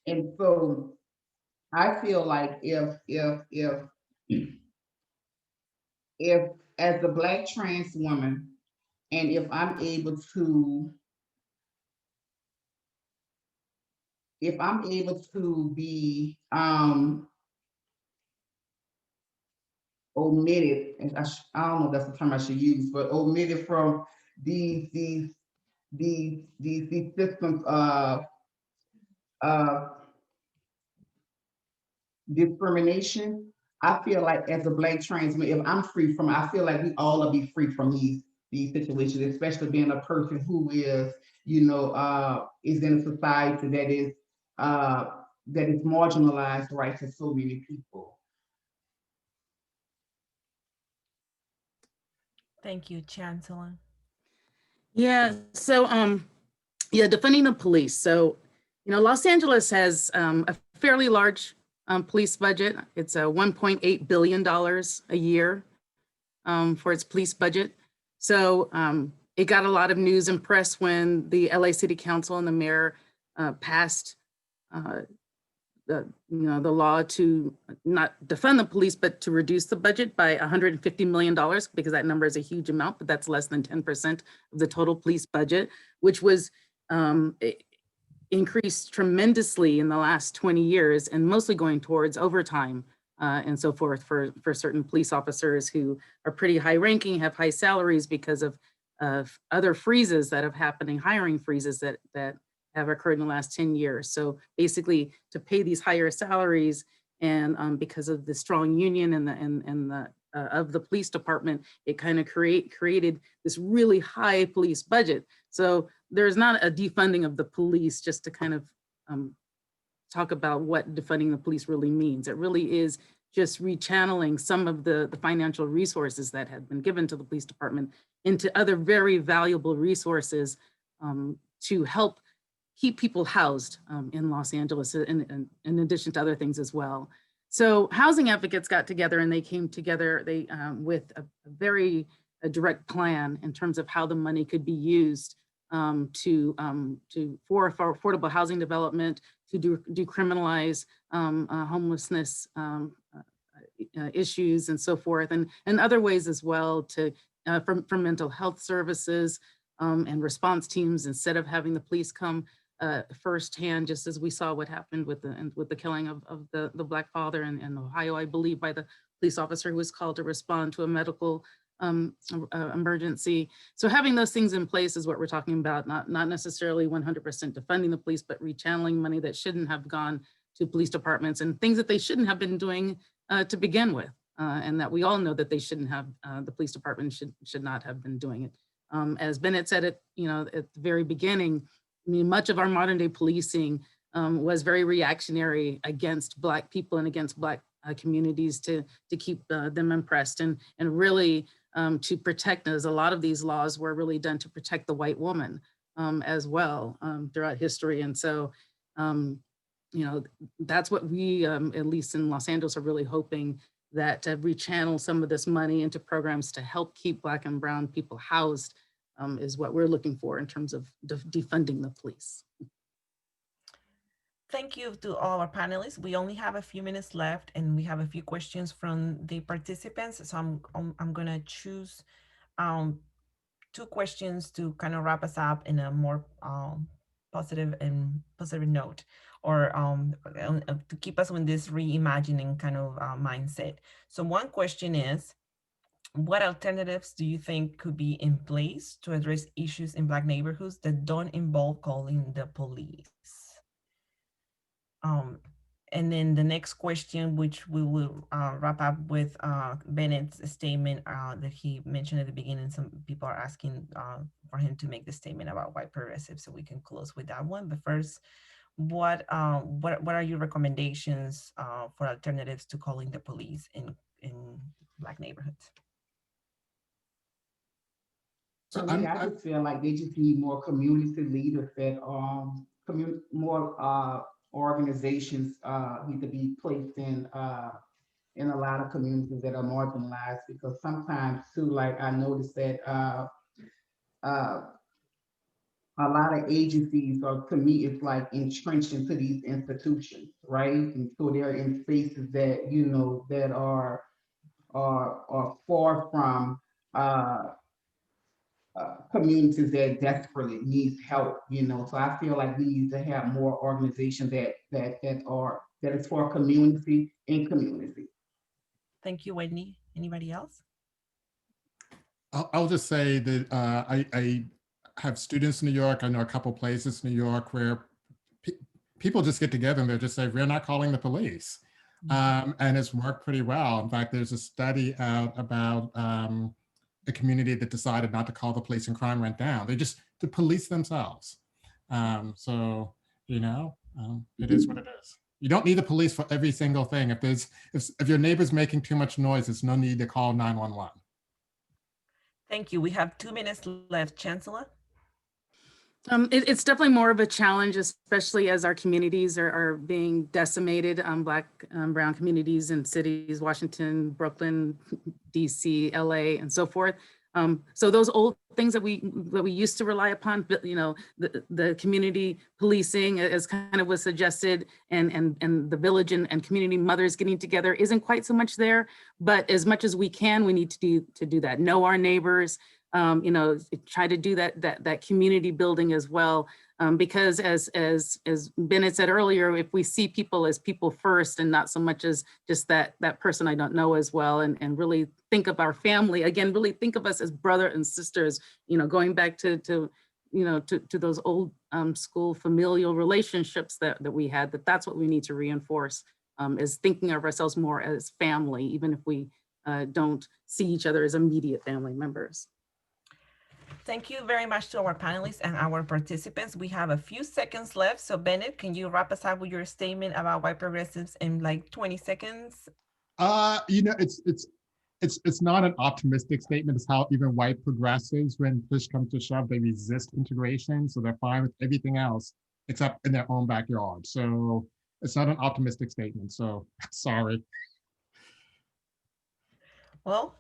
And so I feel like if as a Black trans woman, and if I'm able to be omitted, and I don't know if that's the term I should use, but omitted from these systems of uh, discrimination. I feel like as a Black trans man, if I'm free from, I feel like we all will be free from these situations, especially being a person who is, you know, is in a society that is marginalized, right, to so many people. Thank you, Chancellor. Yeah, so yeah, defunding the police. So, you know, Los Angeles has a fairly large police budget. It's a $1.8 billion a year for its police budget. So it got a lot of news and press when the LA City Council and the mayor passed the law to not defund the police, but to reduce the budget by $150 million, because that number is a huge amount, but that's less than 10% of the total police budget, which was increased tremendously in the last 20 years, and mostly going towards overtime and so forth for certain police officers who are pretty high ranking, have high salaries because of other freezes that have happening, hiring freezes that have occurred in the last 10 years. So basically to pay these higher salaries, and because of the strong union and the of the police department, it kind of created this really high police budget. So there's not a defunding of the police, just to kind of talk about what defunding the police really means. It really is just rechanneling some of the financial resources that had been given to the police department into other very valuable resources to help keep people housed in Los Angeles, in addition to other things as well. So housing advocates got together, and they came together with a very direct plan in terms of how the money could be used for affordable housing development, to decriminalize homelessness issues and so forth, and other ways as well, to for mental health services and response teams, instead of having the police come firsthand, just as we saw what happened with the killing of the Black father in Ohio, I believe, by the police officer who was called to respond to a medical emergency. So having those things in place is what we're talking about, not necessarily 100% defunding the police, but rechanneling money that shouldn't have gone to police departments, and things that they shouldn't have been doing to begin with, and that we all know that they shouldn't have, the police department should not have been doing it. As Bennett said at the very beginning, I mean, much of our modern day policing was very reactionary against Black people and against Black communities to keep them impressed, and really to protect, as a lot of these laws were really done to protect the white woman as well throughout history. And so, that's what we, at least in Los Angeles, are really hoping, that to rechannel some of this money into programs to help keep Black and brown people housed is what we're looking for in terms of defunding the police. Thank you to all our panelists. We only have a few minutes left, and we have a few questions from the participants. So I'm gonna choose 2 questions to kind of wrap us up in a more positive note, or to keep us in this reimagining kind of mindset. So one question is, what alternatives do you think could be in place to address issues in Black neighborhoods that don't involve calling the police? And then the next question, which we will wrap up with Bennett's statement that he mentioned at the beginning. Some people are asking for him to make the statement about white progressive, so we can close with that one. But first, what are your recommendations for alternatives to calling the police in Black neighborhoods? So I just feel like they just need more community leaders that more organizations need to be placed in a lot of communities that are marginalized, because sometimes too, like I noticed that uh, a lot of agencies, or to me, it's like entrenched into these institutions, right? And so they're in spaces that, you know, that are far from communities that desperately needs help, you know. So I feel like we need to have more organizations that is for community and community. Thank you, Whitney. Anybody else? I'll just say that I have students in New York. I know a couple places in New York where people just get together and they're just say, we're not calling the police. And it's worked pretty well. In fact, there's a study out about a community that decided not to call the police and crime went down. They just to police themselves. So, you know, it is what it is. You don't need the police for every single thing. If your neighbor's making too much noise, there's no need to call 911. Thank you. We have 2 minutes left. Chancellor? It's definitely more of a challenge, especially as our communities are being decimated, Black, brown communities in cities, Washington, Brooklyn, DC, LA, and so forth. So those old things that we used to rely upon, you know, the community policing, as kind of was suggested, and the village and community mothers getting together isn't quite so much there. But as much as we can, we need to do that. Know our neighbors. You know, try to do that community building as well, because as Bennett said earlier, if we see people as people first and not so much as just that person I don't know as well, and really think of our family again, really think of us as brother and sisters. You know, going back to you know to those old school familial relationships that we had. That's what we need to reinforce, is thinking of ourselves more as family, even if we don't see each other as immediate family members. Thank you very much to our panelists and our participants. We have a few seconds left. So Bennett, can you wrap us up with your statement about white progressives in like 20 seconds? You know, it's not an optimistic statement. It's how even white progressives, when push comes to shove, they resist integration. So they're fine with everything else except in their own backyard. So it's not an optimistic statement. So sorry. Well,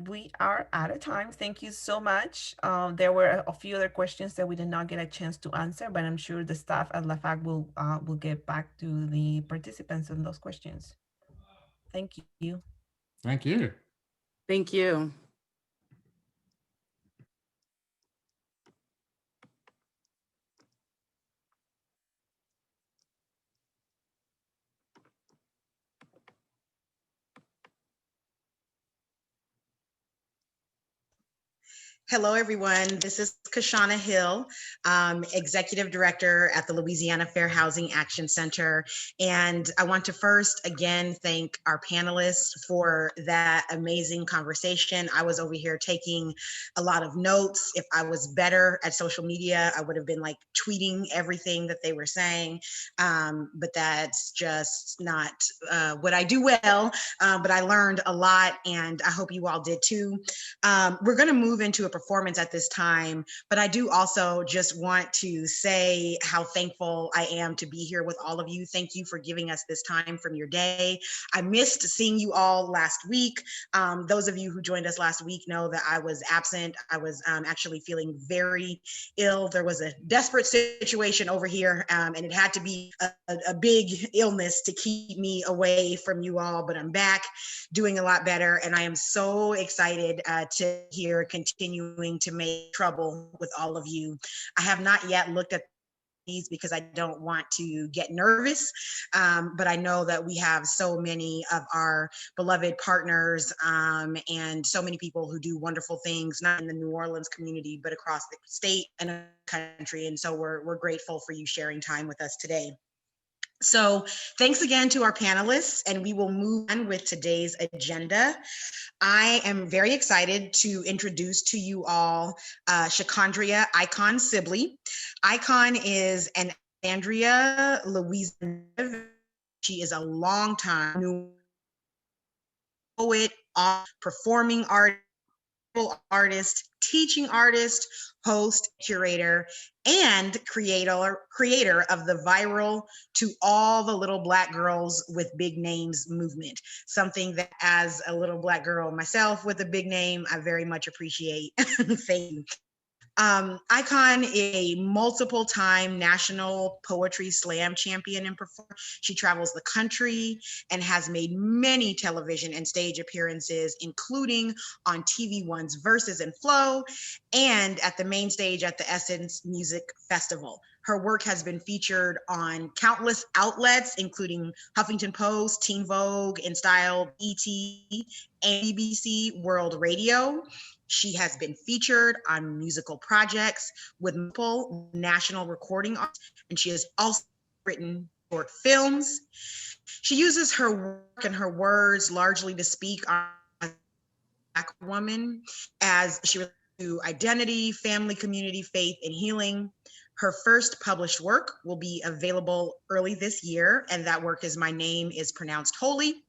we are out of time. Thank you so much. There were a few other questions that we did not get a chance to answer, but I'm sure the staff at LAFAC will get back to the participants on those questions. Thank you. Thank you. Thank you. Hello, everyone. This is Kashana Hill, Executive Director at the Louisiana Fair Housing Action Center. And I want to first, again, thank our panelists for that amazing conversation. I was over here taking a lot of notes. If I was better at social media, I would have been like tweeting everything that they were saying. But that's just not what I do well. But I learned a lot, and I hope you all did too. We're going to move into a performance at this time, but I do also just want to say how thankful I am to be here with all of you. Thank you for giving us this time from your day. I missed seeing you all last week. Those of you who joined us last week know that I was absent. I was actually feeling very ill. There was a desperate situation over here, and it had to be a big illness to keep me away from you all, but I'm back doing a lot better, and I am so excited to hear continuing to make trouble with all of you. I have not yet looked at these because I don't want to get nervous, but I know that we have so many of our beloved partners and so many people who do wonderful things, not in the New Orleans community, but across the state and the country. And so we're grateful for you sharing time with us today. So thanks again to our panelists, and we will move on with today's agenda. I am very excited to introduce to you all Shakondria Icon Sibley. Icon is an Alexandria, Louisiana. She is a longtime poet, performing artist, teaching artist host, curator, and creator of the viral To All the Little Black Girls with Big Names movement, something that as a little Black girl myself with a big name, I very much appreciate. Thank you. Icon is a multiple time national poetry slam champion and performer. She travels the country and has made many television and stage appearances, including on TV One's Verses and Flow and at the main stage at the Essence Music Festival. Her work has been featured on countless outlets, including Huffington Post, Teen Vogue, InStyle, ET, and BBC World Radio. She has been featured on musical projects with multiple national recording artists, and she has also written short films. She uses her work and her words largely to speak on a Black woman as she relates to identity, family, community, faith, and healing. Her first published work will be available early this year, and that work is My Name is Pronounced Holy.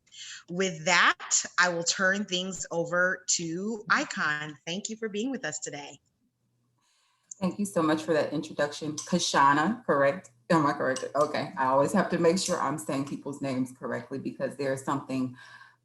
With that, I will turn things over to Icon. Thank you for being with us today. Thank you so much for that introduction. Kashana, correct? Am I correct? Okay, I always have to make sure I'm saying people's names correctly because there's something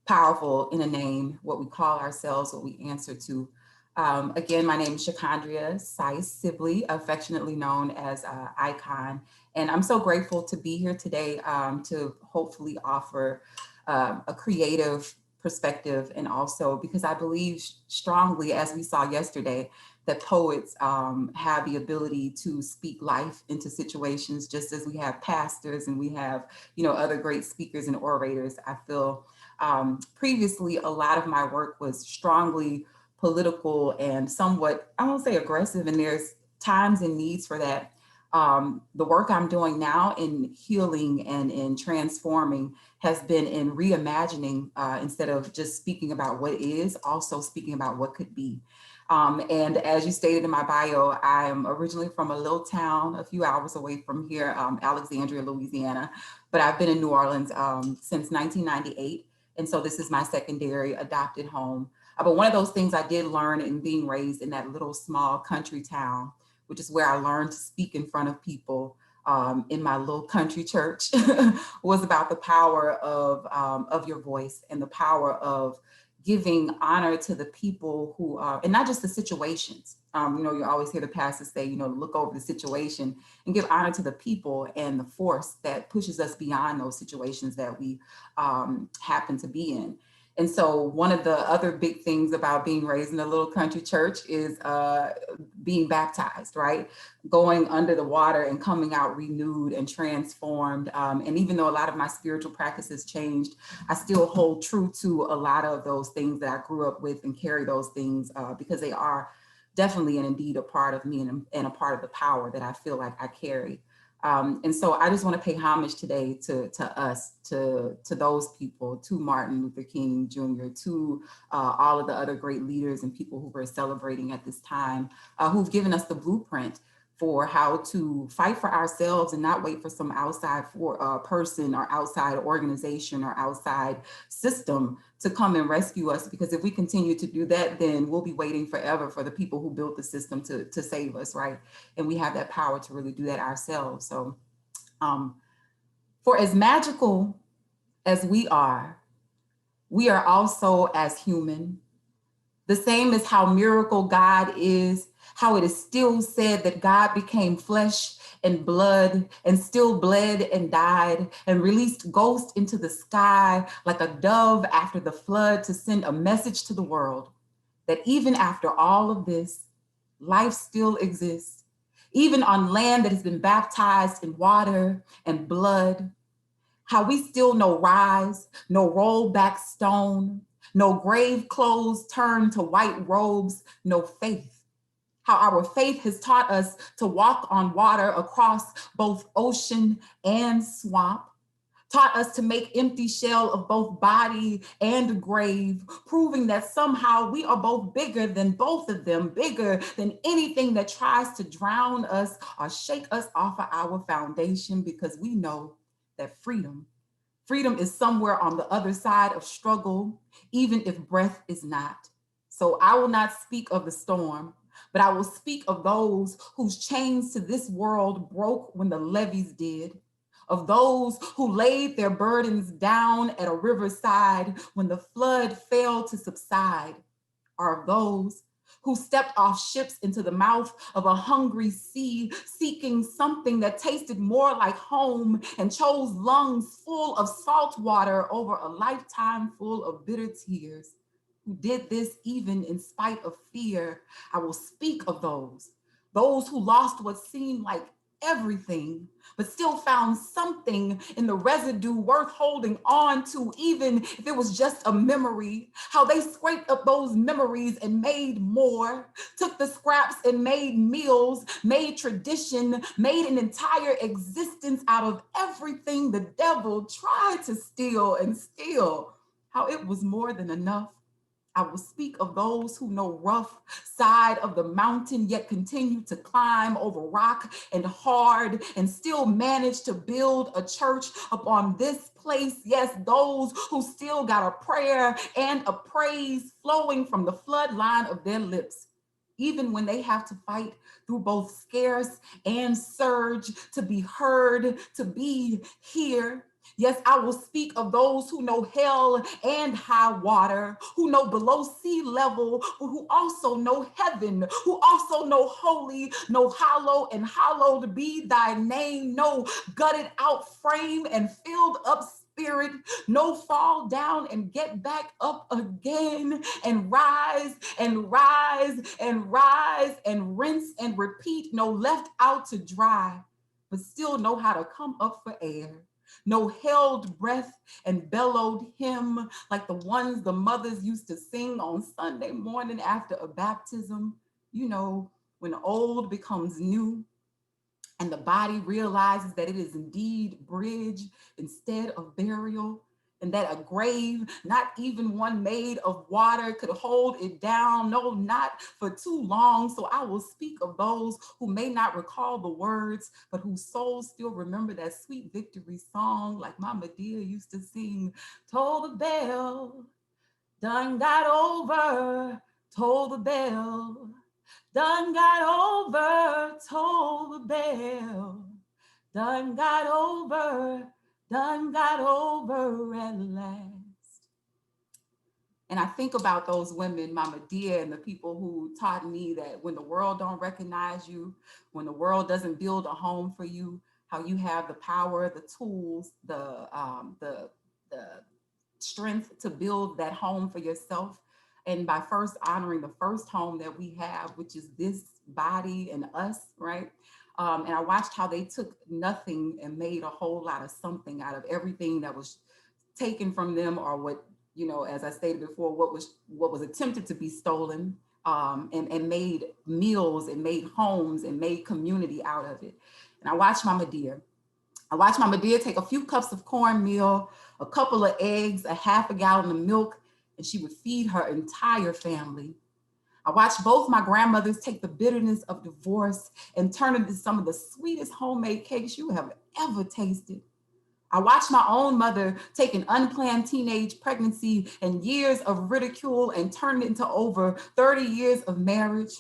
powerful in a name, what we call ourselves, what we answer to. Again, my name is Shakandria Seiss Sibley, affectionately known as Icon. And I'm so grateful to be here today to hopefully offer a creative perspective, and also because I believe strongly, as we saw yesterday, that poets have the ability to speak life into situations, just as we have pastors and we have, other great speakers and orators. I feel previously a lot of my work was strongly political and somewhat, I won't say aggressive, and there's times and needs for that. The work I'm doing now in healing and in transforming has been in reimagining, instead of just speaking about what is, also speaking about what could be. And as you stated in my bio, I am originally from a little town a few hours away from here, Alexandria, Louisiana, but I've been in New Orleans since 1998. And so this is my secondary adopted home. But one of those things I did learn in being raised in that little small country town, which is where I learned to speak in front of people in my little country church, was about the power of your voice and the power of giving honor to the people who are, and not just the situations. You always hear the pastor say, look over the situation and give honor to the people and the force that pushes us beyond those situations that we happen to be in. And so one of the other big things about being raised in a little country church is being baptized, right? Going under the water and coming out renewed and transformed. And even though a lot of my spiritual practices changed, I still hold true to a lot of those things that I grew up with and carry those things because they are definitely and indeed a part of me and a part of the power that I feel like I carry. And so I just want to pay homage today to us, to those people, to Martin Luther King Jr., to all of the other great leaders and people who we're celebrating at this time, who've given us the blueprint for how to fight for ourselves and not wait for some outside person or outside organization or outside system to come and rescue us. Because if we continue to do that, then we'll be waiting forever for the people who built the system to save us, right? And we have that power to really do that ourselves. So for as magical as we are also as human. The same as how miracle God is, how it is still said that God became flesh and blood and still bled and died and released ghosts into the sky like a dove after the flood to send a message to the world that even after all of this, life still exists, even on land that has been baptized in water and blood, how we still no rise, no roll back stone, no grave clothes turned to white robes, no faith. How our faith has taught us to walk on water across both ocean and swamp, taught us to make empty shell of both body and grave, proving that somehow we are both bigger than both of them, bigger than anything that tries to drown us or shake us off of our foundation, because we know that freedom is somewhere on the other side of struggle, even if breath is not. So I will not speak of the storm, but I will speak of those whose chains to this world broke when the levees did, of those who laid their burdens down at a riverside when the flood failed to subside, or of those who stepped off ships into the mouth of a hungry sea, seeking something that tasted more like home and chose lungs full of salt water over a lifetime full of bitter tears, who did this even in spite of fear. I will speak of those who lost what seemed like everything, but still found something in the residue worth holding on to, even if it was just a memory. How they scraped up those memories and made more, took the scraps and made meals, made tradition, made an entire existence out of everything the devil tried to steal and steal. How it was more than enough. I will speak of those who know rough side of the mountain, yet continue to climb over rock and hard and still manage to build a church upon this place. Yes, those who still got a prayer and a praise flowing from the floodline of their lips, even when they have to fight through both scarce and surge to be heard, to be here. Yes, I will speak of those who know hell and high water, who know below sea level, who also know heaven, who also know holy, know hollow and hallowed be thy name, no gutted out frame and filled up spirit, no fall down and get back up again and rise and rise and rise and rinse and repeat, no left out to dry, but still know how to come up for air. No held breath and bellowed hymn like the ones the mothers used to sing on Sunday morning after a baptism. You know, when old becomes new and the body realizes that it is indeed bridge instead of burial, and that a grave, not even one made of water, could hold it down, no, not for too long. So I will speak of those who may not recall the words, but whose souls still remember that sweet victory song like Mama Dear used to sing. Toll the bell, done got over, toll the bell, done got over, toll the bell, done got over at last. And I think about those women, Mama Dear, and the people who taught me that when the world don't recognize you, when the world doesn't build a home for you, how you have the power, the tools, the strength to build that home for yourself. And by first honoring the first home that we have, which is this body and us, right? And I watched how they took nothing and made a whole lot of something out of everything that was taken from them, or what, you know, as I stated before, what was attempted to be stolen, and made meals and made homes and made community out of it. And I watched Mama Dear. Take a few cups of cornmeal, a couple of eggs, a half a gallon of milk, and she would feed her entire family. I watched both my grandmothers take the bitterness of divorce and turn it into some of the sweetest homemade cakes you have ever tasted. I watched my own mother take an unplanned teenage pregnancy and years of ridicule and turn it into over 30 years of marriage,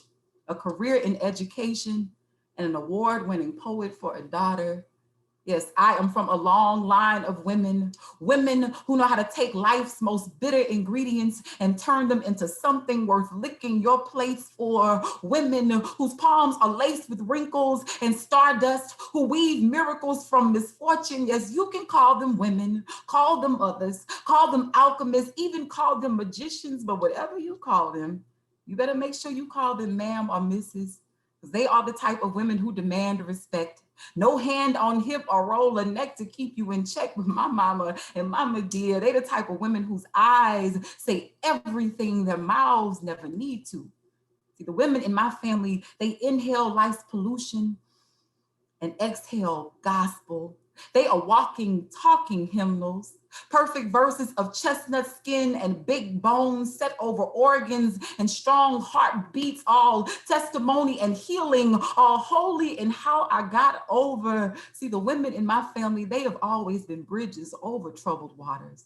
a career in education, and an award-winning poet for a daughter. Yes, I am from a long line of women who know how to take life's most bitter ingredients and turn them into something worth licking your plates for. Women whose palms are laced with wrinkles and stardust, who weave miracles from misfortune. Yes, you can call them women, call them others, call them alchemists, even call them magicians, but whatever you call them, you better make sure you call them ma'am or Mrs., because they are the type of women who demand respect. No hand on hip or roll a neck to keep you in check with my mama and Mama Dear. They the type of women whose eyes say everything their mouths never need to. See, the women in my family, they inhale life's pollution and exhale gospel. They are walking, talking hymnals, perfect verses of chestnut skin and big bones set over organs and strong heartbeats, all testimony and healing, all holy in how I got over. See, the women in my family, they have always been bridges over troubled waters.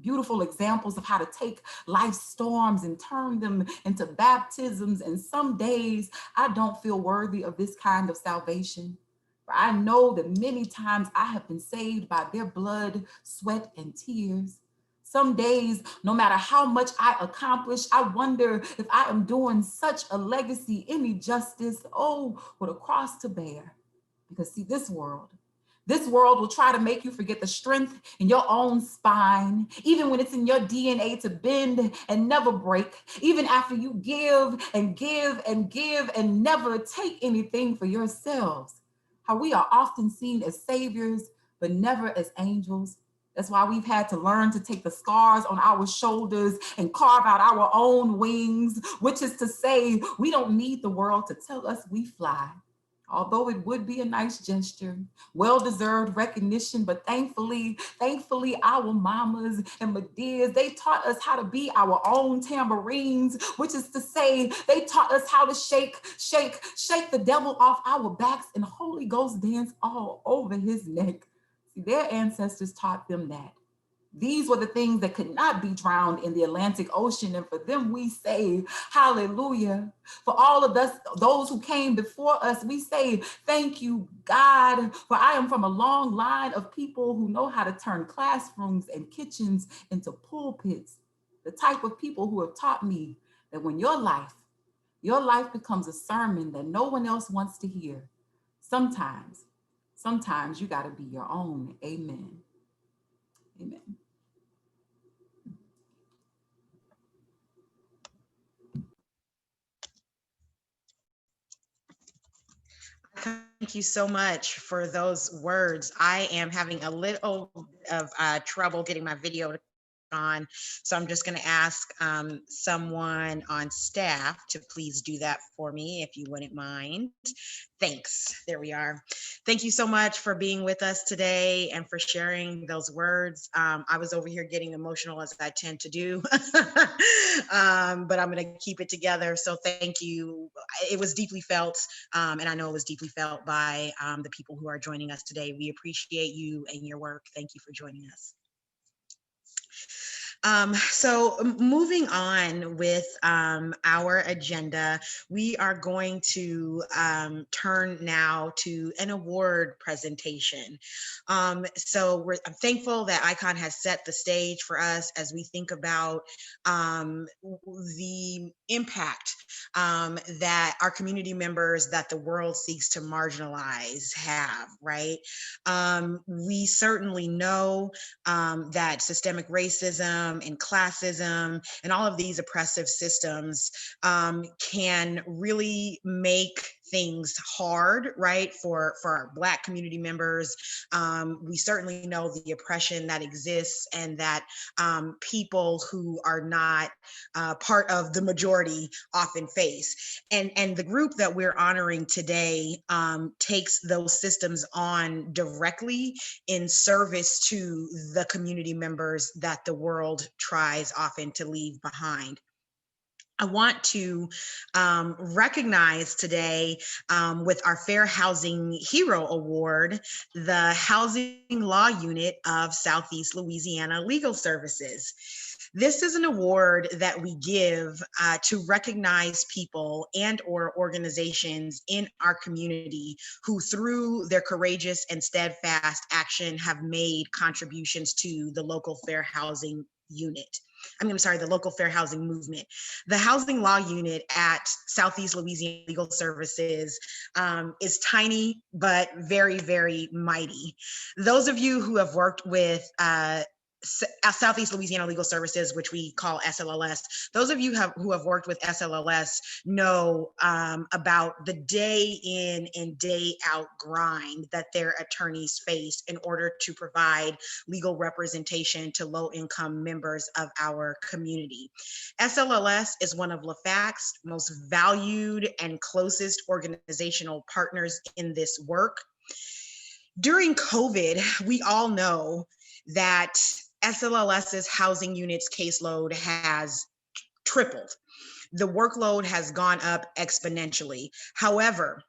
beautiful examples of how to take life's storms and turn them into baptisms. And some days I don't feel worthy of this kind of salvation. For I know that many times I have been saved by their blood, sweat, and tears. Some days, no matter how much I accomplish, I wonder if I am doing such a legacy any justice. Oh, what a cross to bear. Because see, this world will try to make you forget the strength in your own spine, even when it's in your DNA to bend and never break, even after you give and give and give and never take anything for yourselves. How we are often seen as saviors, but never as angels. That's why we've had to learn to take the scars on our shoulders and carve out our own wings, which is to say, we don't need the world to tell us we fly. Although it would be a nice gesture, well-deserved recognition, but thankfully, our mamas and Medias, they taught us how to be our own tambourines, which is to say, they taught us how to shake the devil off our backs and Holy Ghost dance all over his neck. See, their ancestors taught them that. These were the things that could not be drowned in the Atlantic Ocean. And for them, we say, hallelujah. For all of us, those who came before us, we say, thank you, God. For I am from a long line of people who know how to turn classrooms and kitchens into pulpits. The type of people who have taught me that when your life becomes a sermon that no one else wants to hear, sometimes you got to be your own. Amen. Amen. Thank you so much for those words. I am having a little of trouble getting my video on, so I'm just going to ask someone on staff to please do that for me, if you wouldn't mind. Thanks. There we are. Thank you so much for being with us today and for sharing those words. I was over here getting emotional, as I tend to do, but I'm going to keep it together. So thank you. It was deeply felt, and I know it was deeply felt by the people who are joining us today. We appreciate you and your work. Thank you for joining us. So moving on with our agenda, we are going to turn now to an award presentation. I'm thankful that ICON has set the stage for us as we think about the impact that our community members that the world seeks to marginalize have, right? We certainly know that systemic racism and classism and all of these oppressive systems can really make things hard, right, for our Black community members. We certainly know the oppression that exists and that people who are not part of the majority often face. And the group that we're honoring today takes those systems on directly in service to the community members that the world tries often to leave behind. I want to recognize today with our Fair Housing Hero Award, the Housing Law Unit of Southeast Louisiana Legal Services. This is an award that we give to recognize people and or organizations in our community who through their courageous and steadfast action have made contributions to the local fair housing unit. The local fair housing movement. The Housing Law Unit at Southeast Louisiana Legal Services is tiny, but very, very mighty. Those of you who have worked with Southeast Louisiana Legal Services, which we call SLLS, those of you who have worked with SLLS know about the day in and day out grind that their attorneys face in order to provide legal representation to low-income members of our community. SLLS is one of LAFAC's most valued and closest organizational partners in this work. During COVID, we all know that SLLS's housing unit's caseload has tripled. The workload has gone up exponentially. However,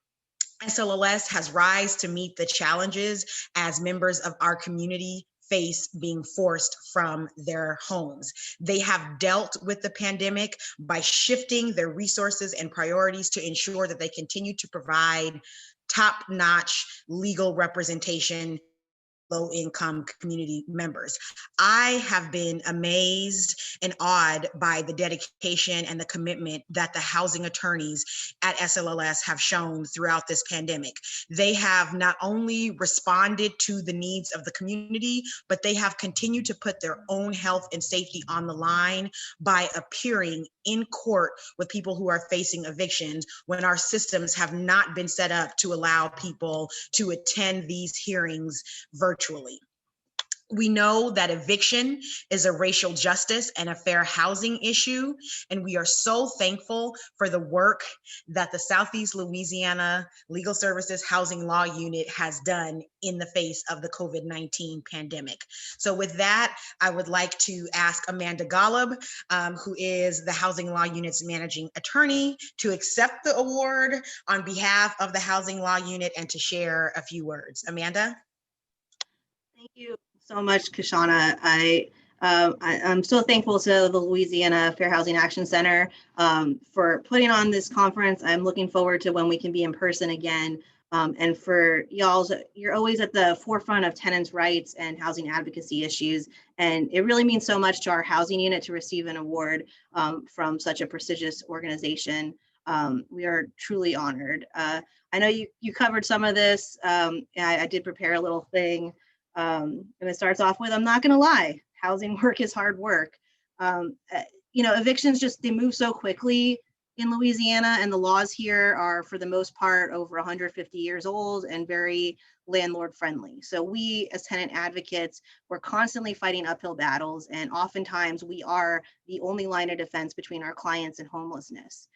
SLLS has risen to meet the challenges as members of our community face being forced from their homes. They have dealt with the pandemic by shifting their resources and priorities to ensure that they continue to provide top-notch legal representation low-income community members. I have been amazed and awed by the dedication and the commitment that the housing attorneys at SLLS have shown throughout this pandemic. They have not only responded to the needs of the community, but they have continued to put their own health and safety on the line by appearing in court with people who are facing evictions when our systems have not been set up to allow people to attend these hearings virtually. We know that eviction is a racial justice and a fair housing issue, and we are so thankful for the work that the Southeast Louisiana Legal Services Housing Law Unit has done in the face of the COVID-19 pandemic. So with that, I would like to ask Amanda Golub, who is the Housing Law Unit's managing attorney, to accept the award on behalf of the Housing Law Unit and to share a few words. Amanda? Thank you so much, Kashana. I'm so thankful to the Louisiana Fair Housing Action Center for putting on this conference. I'm looking forward to when we can be in person again. And for y'all, you're always at the forefront of tenants' rights and housing advocacy issues. And it really means so much to our housing unit to receive an award from such a prestigious organization. We are truly honored. I know you covered some of this. I did prepare a little thing. And it starts off with, I'm not going to lie, housing work is hard work. Evictions they move so quickly in Louisiana, and the laws here are for the most part over 150 years old and very landlord friendly. So we as tenant advocates, we're constantly fighting uphill battles, and oftentimes we are the only line of defense between our clients and homelessness.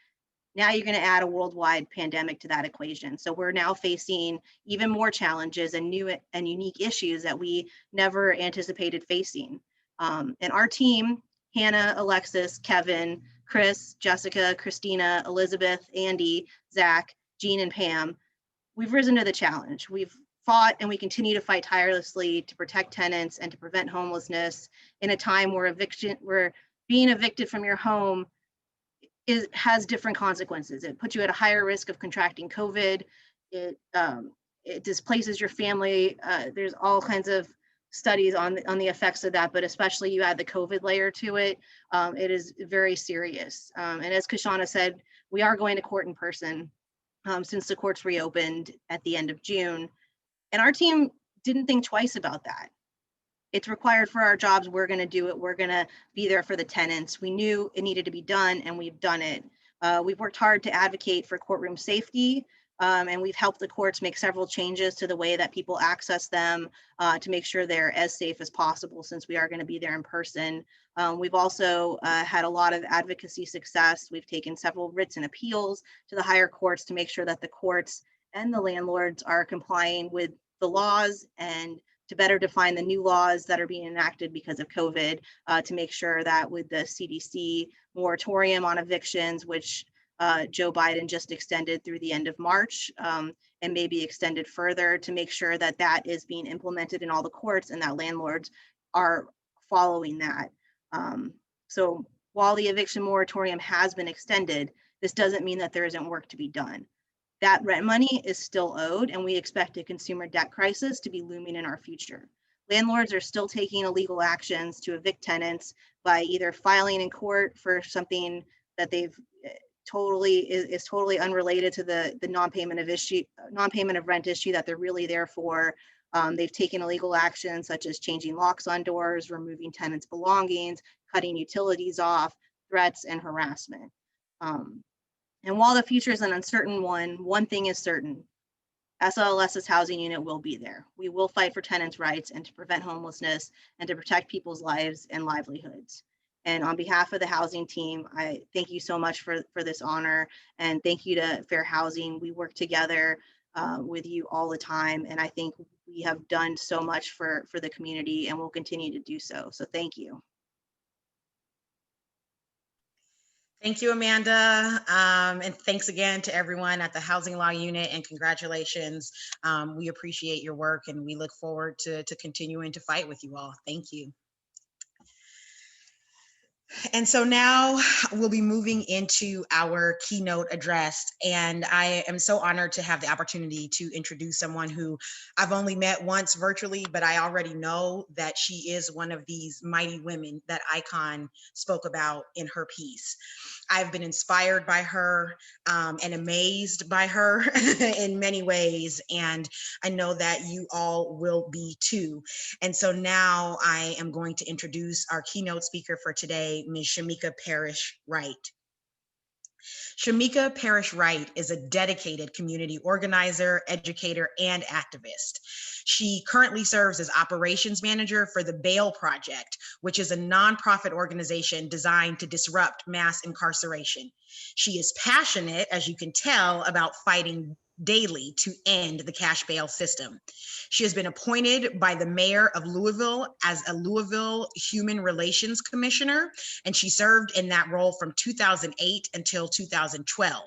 Now you're going to add a worldwide pandemic to that equation. So we're now facing even more challenges and new and unique issues that we never anticipated facing. And our team, Hannah, Alexis, Kevin, Chris, Jessica, Christina, Elizabeth, Andy, Zach, Jean, and Pam, we've risen to the challenge. We've fought and we continue to fight tirelessly to protect tenants and to prevent homelessness in a time where being evicted from your home has different consequences. It puts you at a higher risk of contracting COVID. It displaces your family. There's all kinds of studies on the effects of that, but especially you add the COVID layer to it. It is very serious. And as Kashana said, we are going to court in person since the courts reopened at the end of June. And our team didn't think twice about that. It's required for our jobs. We're going to do it. We're going to be there for the tenants. We knew it needed to be done, and we've done it. We've worked hard to advocate for courtroom safety, and we've helped the courts make several changes to the way that people access them to make sure they're as safe as possible, since we are going to be there in person. We've also had a lot of advocacy success. We've taken several writs and appeals to the higher courts to make sure that the courts and the landlords are complying with the laws and to better define the new laws that are being enacted because of COVID, to make sure that with the CDC moratorium on evictions, which Joe Biden just extended through the end of March, and maybe extended further, to make sure that that is being implemented in all the courts and that landlords are following that. So while the eviction moratorium has been extended, this doesn't mean that there isn't work to be done. That rent money is still owed, and we expect a consumer debt crisis to be looming in our future. Landlords are still taking illegal actions to evict tenants by either filing in court for something that they've is totally unrelated to the non-payment of rent issue that they're really there for. They've taken illegal actions such as changing locks on doors, removing tenants' belongings, cutting utilities off, threats, and harassment. And while the future is an uncertain one thing is certain: SLLS's housing unit will be there. We will fight for tenants' rights and to prevent homelessness and to protect people's lives and livelihoods. And on behalf of the housing team, I thank you so much for this honor, and thank you to Fair Housing. We work together with you all the time, and I think we have done so much for the community and will continue to do so. So thank you. Thank you, Amanda. And thanks again to everyone at the Housing Law Unit, and congratulations. We appreciate your work and we look forward to continuing to fight with you all. Thank you. And so now we'll be moving into our keynote address. And I am so honored to have the opportunity to introduce someone who I've only met once virtually, but I already know that she is one of these mighty women that Icon spoke about in her piece. I've been inspired by her and amazed by her in many ways. And I know that you all will be too. And so now I am going to introduce our keynote speaker for today, Ms. Shamika Parrish Wright. Shamika Parrish Wright is a dedicated community organizer, educator, and activist. She currently serves as operations manager for the Bail Project, which is a nonprofit organization designed to disrupt mass incarceration. She is passionate, as you can tell, about fighting daily to end the cash bail system. She has been appointed by the mayor of Louisville as a Louisville Human Relations Commissioner, and she served in that role from 2008 until 2012.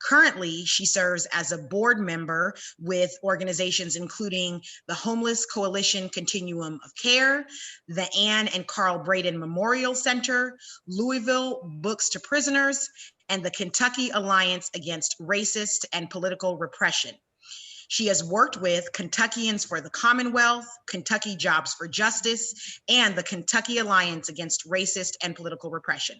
Currently, she serves as a board member with organizations including the Homeless Coalition Continuum of Care, the Anne and Carl Braden Memorial Center, Louisville Books to Prisoners, and the Kentucky Alliance Against Racist and Political Repression. She has worked with Kentuckians for the Commonwealth, Kentucky Jobs for Justice, and the Kentucky Alliance Against Racist and Political Repression.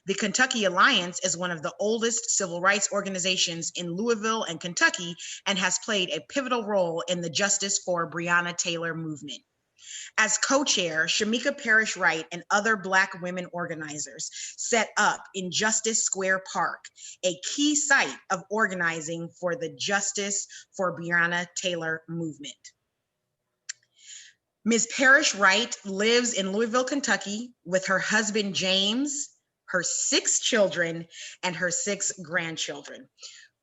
The Kentucky Alliance is one of the oldest civil rights organizations in Louisville and Kentucky and has played a pivotal role in the Justice for Breonna Taylor movement. As co-chair, Shamika Parrish Wright and other Black women organizers set up in Justice Square Park, a key site of organizing for the Justice for Breonna Taylor movement. Ms. Parrish Wright lives in Louisville, Kentucky with her husband, James, her 6 children, and her 6 grandchildren.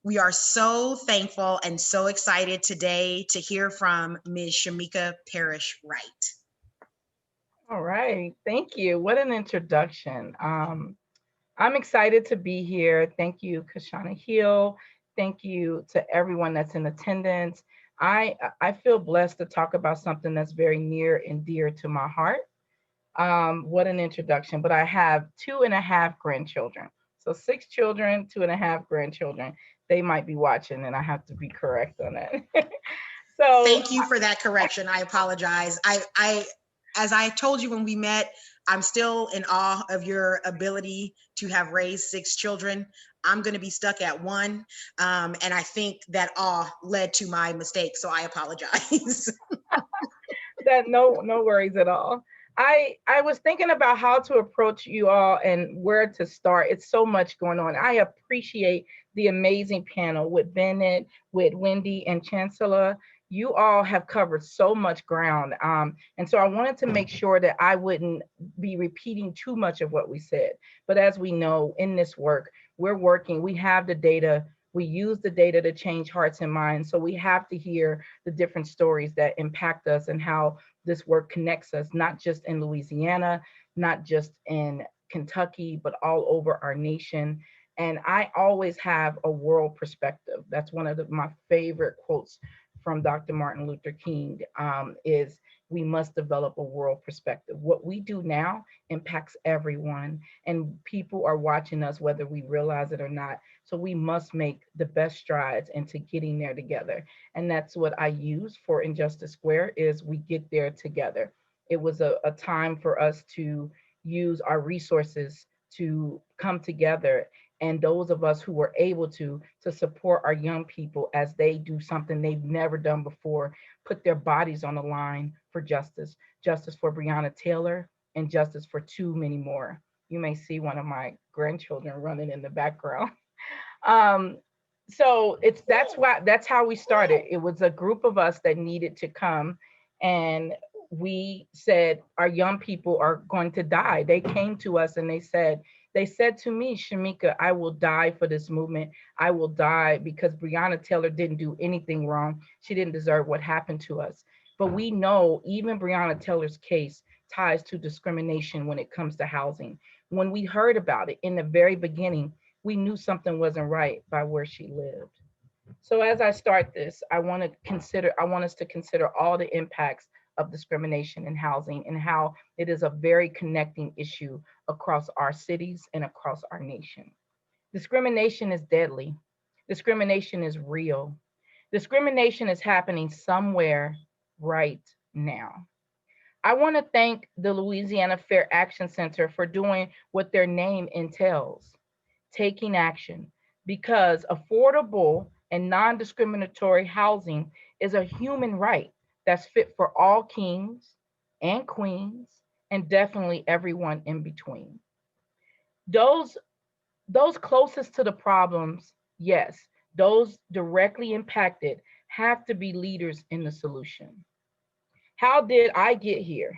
We are so thankful and so excited today to hear from Ms. Shamika Parrish Wright. All right, thank you. What an introduction. I'm excited to be here. Thank you, Kashana Hill. Thank you to everyone that's in attendance. I feel blessed to talk about something that's very near and dear to my heart. What an introduction, but I have 2.5 grandchildren. So 6 children, 2.5 grandchildren. They might be watching and I have to be correct on that. So thank you for that correction. I apologize. As I told you when we met, I'm still in awe of your ability to have raised 6 children. I'm going to be stuck at 1. And I think that awe led to my mistake. So I apologize. No worries at all. I was thinking about how to approach you all and where to start. It's so much going on. I appreciate the amazing panel with Bennett, with Wendy and Chancellor. You all have covered so much ground. And so I wanted to make sure that I wouldn't be repeating too much of what we said. But as we know, in this work, we're working, we have the data, we use the data to change hearts and minds. So we have to hear the different stories that impact us and how this work connects us, not just in Louisiana, not just in Kentucky, but all over our nation. And I always have a world perspective. That's one of my favorite quotes from Dr. Martin Luther King, is we must develop a world perspective. What we do now impacts everyone, and people are watching us whether we realize it or not. So we must make the best strides into getting there together. And that's what I use for Injustice Square, is we get there together. It was a time for us to use our resources to come together, and those of us who were able to support our young people as they do something they've never done before, put their bodies on the line for justice, justice for Breonna Taylor, and justice for too many more. You may see one of my grandchildren running in the background. So that's how we started. It was a group of us that needed to come, and we said our young people are going to die. They came to us and they said to me, Shamika, I will die for this movement. I will die because Breonna Taylor didn't do anything wrong. She didn't deserve what happened to us. But we know even Breonna Taylor's case ties to discrimination when it comes to housing. When we heard about it in the very beginning, we knew something wasn't right by where she lived. So as I start this, I want us to consider all the impacts of discrimination in housing and how it is a very connecting issue across our cities and across our nation. Discrimination is deadly. Discrimination is real. Discrimination is happening somewhere right now. I want to thank the Louisiana Fair Action Center for doing what their name entails, taking action, because affordable and non-discriminatory housing is a human right that's fit for all kings and queens and definitely everyone in between. Those closest to the problems, yes, those directly impacted have to be leaders in the solution. How did I get here?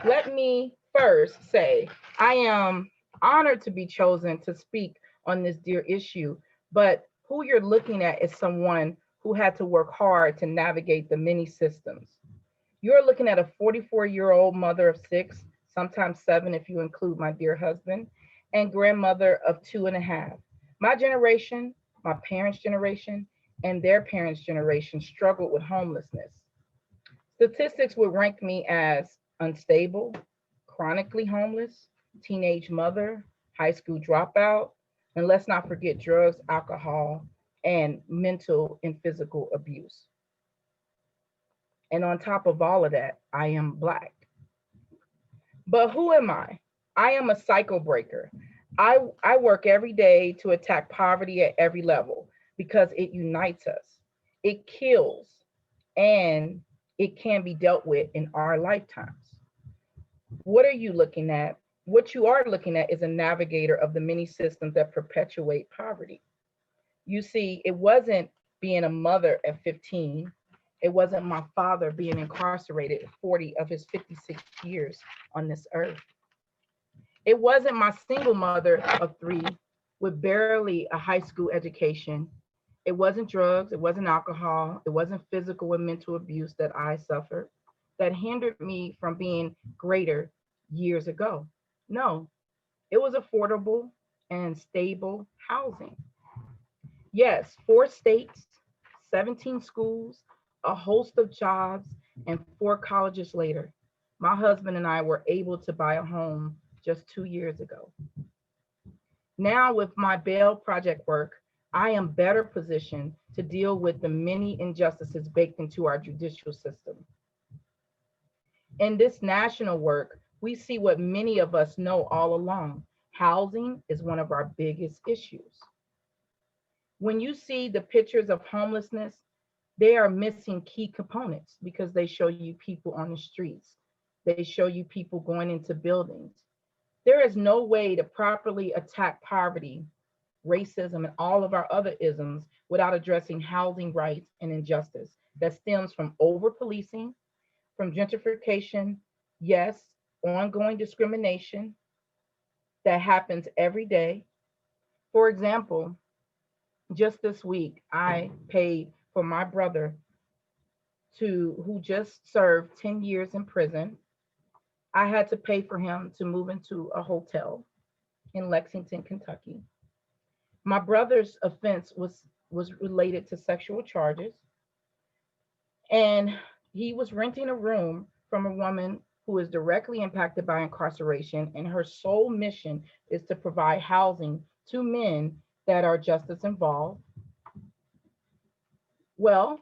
Let me first say I am honored to be chosen to speak on this dear issue, but who you're looking at is someone who had to work hard to navigate the many systems. You're looking at a 44-year-old mother of 6, sometimes 7 if you include my dear husband, and grandmother of 2.5. My generation, my parents' generation, and their parents' generation struggled with homelessness. Statistics would rank me as unstable, chronically homeless, teenage mother, high school dropout, and let's not forget drugs, alcohol, and mental and physical abuse. And on top of all of that, I am Black. But who am I? I am a cycle breaker. I work every day to attack poverty at every level because it unites us. It kills, and it can be dealt with in our lifetimes. What are you looking at? What you are looking at is a navigator of the many systems that perpetuate poverty. You see, it wasn't being a mother at 15. It wasn't my father being incarcerated 40 of his 56 years on this earth. It wasn't my single mother of 3 with barely a high school education. It wasn't drugs, it wasn't alcohol, it wasn't physical and mental abuse that I suffered that hindered me from being greater years ago. No, it was affordable and stable housing. Yes, 4 states, 17 schools, a host of jobs, and 4 colleges later, my husband and I were able to buy a home just 2 years ago. Now with my bail project work, I am better positioned to deal with the many injustices baked into our judicial system. In this national work, we see what many of us know all along. Housing is one of our biggest issues. When you see the pictures of homelessness, they are missing key components because they show you people on the streets. They show you people going into buildings. There is no way to properly attack poverty, racism, and all of our other isms without addressing housing rights and injustice that stems from over-policing, from gentrification, yes, ongoing discrimination that happens every day. For example, just this week, I paid for my brother who just served 10 years in prison. I had to pay for him to move into a hotel in Lexington, Kentucky. My brother's offense was related to sexual charges, and he was renting a room from a woman who is directly impacted by incarceration, and her sole mission is to provide housing to men that are justice involved. Well,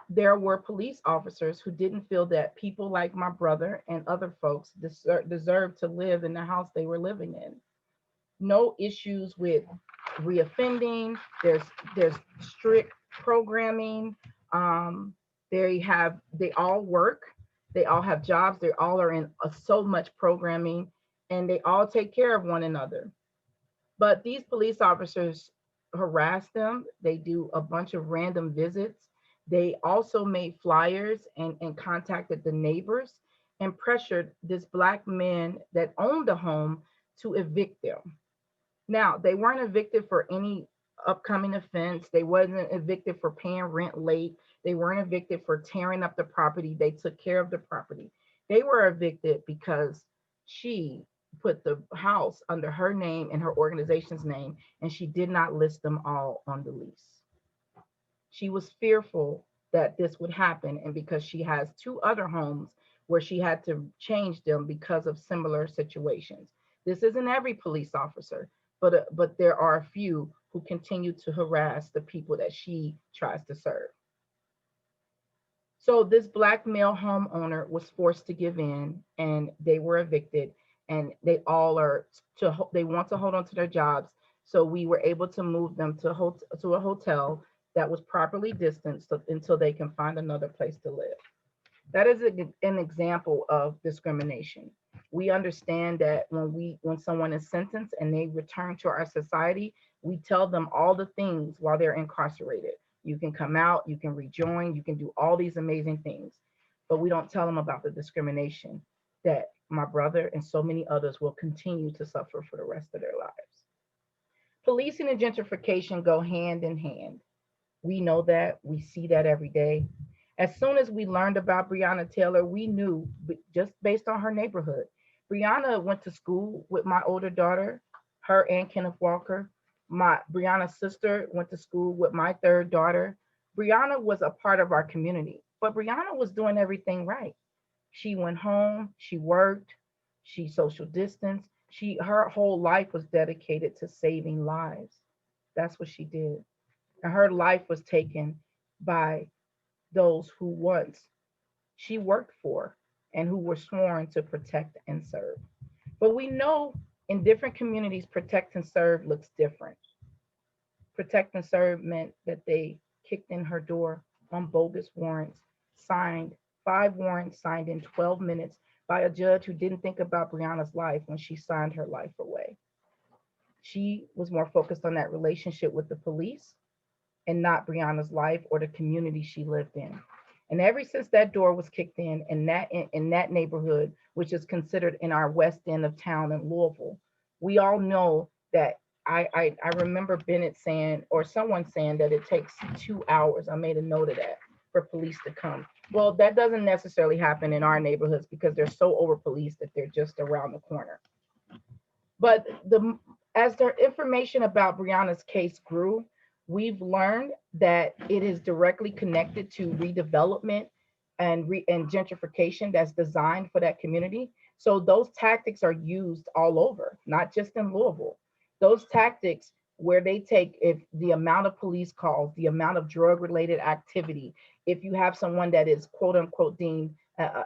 there were police officers who didn't feel that people like my brother and other folks deserved to live in the house they were living in. No issues with reoffending. There's strict programming. They all work. They all have jobs. They all are in so much programming, and they all take care of one another. But these police officers harass them. They do a bunch of random visits. They also made flyers and contacted the neighbors and pressured this Black man that owned the home to evict them. Now, they weren't evicted for any upcoming offense. They wasn't evicted for paying rent late. They weren't evicted for tearing up the property. They took care of the property. They were evicted because she put the house under her name and her organization's name, and she did not list them all on the lease. She was fearful that this would happen, and because she has 2 other homes where she had to change them because of similar situations. This isn't every police officer, but there are a few who continue to harass the people that she tries to serve. So this Black male homeowner was forced to give in, and they were evicted, and they all are they want to hold on to their jobs. So we were able to move them to a hotel that was properly distanced until they can find another place to live. That is an example of discrimination. We understand that when someone is sentenced and they return to our society, we tell them all the things while they're incarcerated. You can come out, you can rejoin, you can do all these amazing things, but we don't tell them about the discrimination that my brother and so many others will continue to suffer for the rest of their lives. Policing and gentrification go hand in hand. We know that, we see that every day. As soon as we learned about Breonna Taylor, we knew just based on her neighborhood. Breonna went to school with my older daughter, her and Kenneth Walker. Breonna's sister went to school with my 3rd daughter. Breonna was a part of our community, but Breonna was doing everything right. She went home, she worked, she social distanced. Her whole life was dedicated to saving lives. That's what she did. And her life was taken by those who once she worked for and who were sworn to protect and serve. But we know in different communities, protect and serve looks different. Protect and serve meant that they kicked in her door on bogus warrants, signed 5 warrants signed in 12 minutes by a judge who didn't think about Breonna's life when she signed her life away. She was more focused on that relationship with the police and not Breonna's life or the community she lived in. And ever since that door was kicked in that neighborhood, which is considered in our west end of town in Louisville, we all know that I remember Bennett saying, or someone saying, that it takes 2 hours. I made a note of that for police to come. Well, that doesn't necessarily happen in our neighborhoods because they're so over policed that they're just around the corner. But as the information about Breonna's case grew, we've learned that it is directly connected to redevelopment and gentrification that's designed for that community. So those tactics are used all over, not just in Louisville. Those tactics where they take if the amount of police calls, the amount of drug-related activity, if you have someone that is quote unquote deemed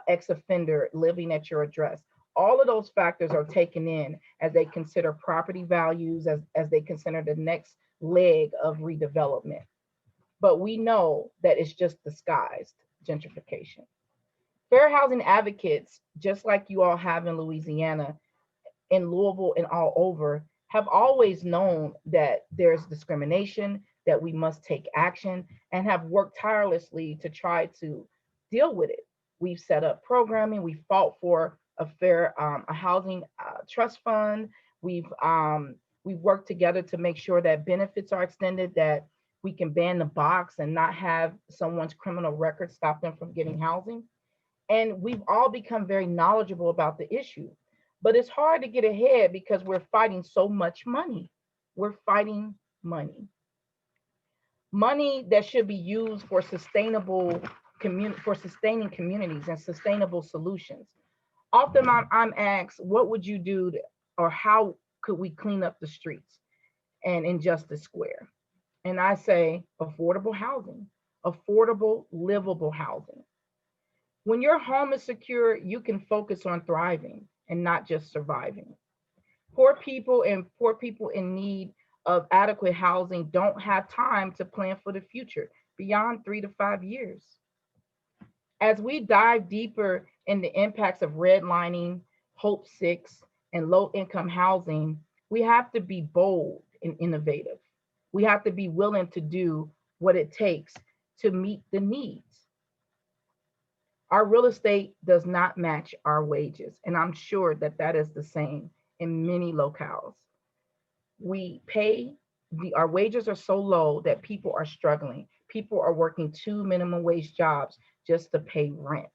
ex-offender living at your address, all of those factors are taken in as they consider property values, as they consider the next leg of redevelopment. But we know that it's just disguised gentrification. Fair housing advocates, just like you all have in Louisiana, in Louisville and all over, have always known that there's discrimination, that we must take action, and have worked tirelessly to try to deal with it. We've set up programming, we fought for a fair a housing trust fund. We've worked together to make sure that benefits are extended, that we can ban the box and not have someone's criminal record stop them from getting housing. And we've all become very knowledgeable about the issue. But it's hard to get ahead because we're fighting so much money. We're fighting money. Money that should be used for sustaining communities and sustainable solutions. Often I'm asked, what would you do or how could we clean up the streets and in Justice Square? And I say affordable housing, affordable, livable housing. When your home is secure, you can focus on thriving and not just surviving. Poor people in need of adequate housing don't have time to plan for the future beyond 3 to 5 years. As we dive deeper in the impacts of redlining, Hope 6, and low-income housing, we have to be bold and innovative. We have to be willing to do what it takes to meet the needs. Our real estate does not match our wages, and I'm sure that that is the same in many locales. Our wages are so low that people are struggling. People are working 2 minimum wage jobs just to pay rent.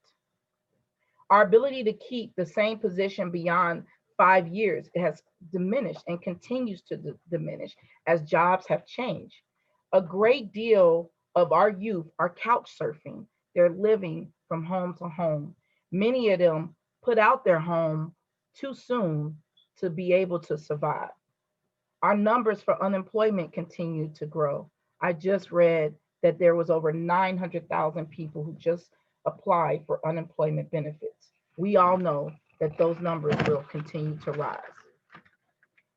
Our ability to keep the same position beyond 5 years, it has diminished and continues to diminish as jobs have changed. A great deal of our youth are couch surfing. They're living from home to home. Many of them put out their home too soon to be able to survive. Our numbers for unemployment continue to grow. I just read that there was over 900,000 people who just applied for unemployment benefits. We all know that those numbers will continue to rise.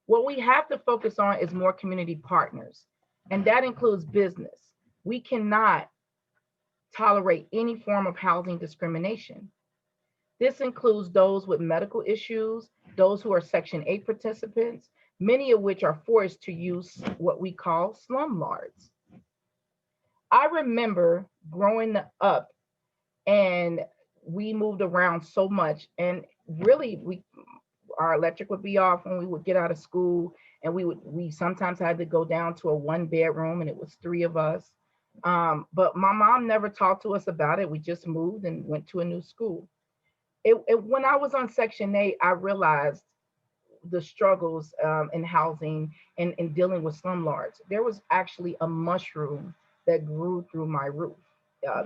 What we have to focus on is more community partners, and that includes business. We cannot tolerate any form of housing discrimination. This includes those with medical issues, those who are Section 8 participants, many of which are forced to use what we call slumlords. I remember growing up and we moved around so much, and really our electric would be off when we would get out of school, and we sometimes had to go down to a 1-bedroom and it was 3 of us. But my mom never talked to us about it. We just moved and went to a new school. When I was on Section 8, I realized the struggles in housing and in dealing with slumlords. There was actually a mushroom that grew through my roof.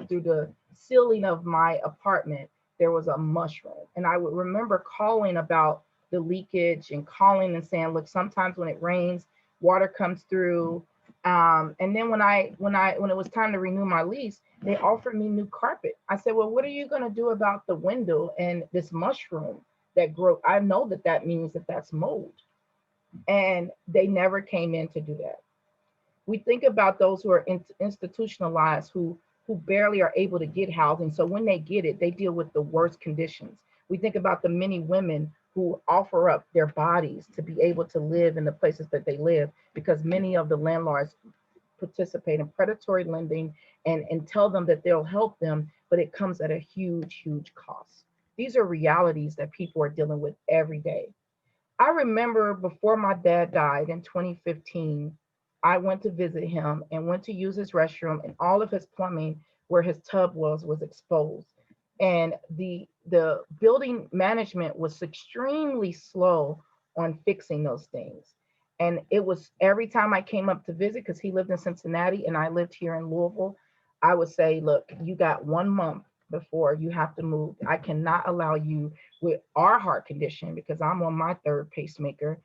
Through the ceiling of my apartment, there was a mushroom. And I would remember calling about the leakage and calling and saying, look, sometimes when it rains, water comes through. And then when it was time to renew my lease, they offered me new carpet. I said, well, what are you going to do about the window and this mushroom that grew? I know that means that that's mold. And they never came in to do that. We think about those who are institutionalized, who barely are able to get housing. So when they get it, they deal with the worst conditions. We think about the many women who offer up their bodies to be able to live in the places that they live, because many of the landlords participate in predatory lending and tell them that they'll help them, but it comes at a huge, huge cost. These are realities that people are dealing with every day. I remember before my dad died in 2015, I went to visit him and went to use his restroom, and all of his plumbing where his tub was exposed. And the building management was extremely slow on fixing those things. And it was every time I came up to visit, because he lived in Cincinnati and I lived here in Louisville, I would say, look, you got 1 month before you have to move. I cannot allow you with our heart condition, because I'm on my 3rd pacemaker.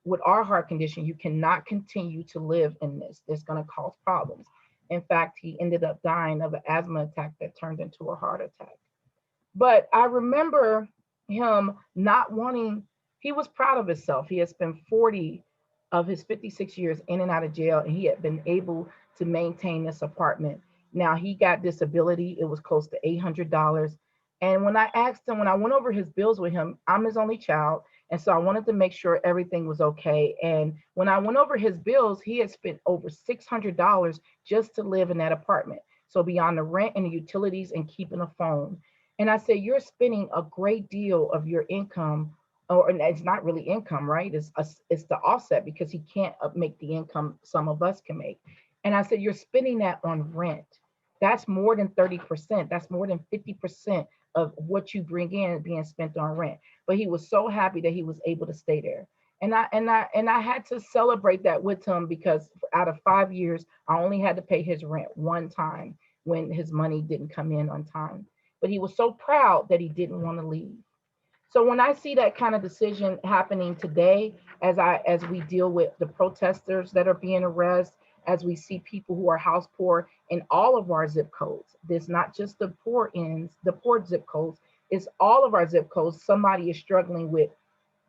With our heart condition, you cannot continue to live in this. It's going to cause problems. In fact, he ended up dying of an asthma attack that turned into a heart attack. But I remember him not wanting, he was proud of himself. He had spent 40 of his 56 years in and out of jail, and he had been able to maintain this apartment. Now he got disability. It was close to $800. And when I asked him, when I went over his bills with him, I'm his only child. And so I wanted to make sure everything was okay. And when I went over his bills, he had spent over $600 just to live in that apartment. So beyond the rent and the utilities and keeping a phone. And I said, you're spending a great deal of your income, or it's not really income, right? It's the offset, because he can't make the income some of us can make. And I said, you're spending that on rent. That's more than 30%. That's more than 50% of what you bring in being spent on rent. But he was so happy that he was able to stay there. And I had to celebrate that with him, because out of 5 years, I only had to pay his rent 1 time when his money didn't come in on time. But he was so proud that he didn't want to leave. So when I see that kind of decision happening today, as we deal with the protesters that are being arrested, as we see people who are house poor in all of our zip codes, there's not just the poor zip codes, it's all of our zip codes. Somebody is struggling with,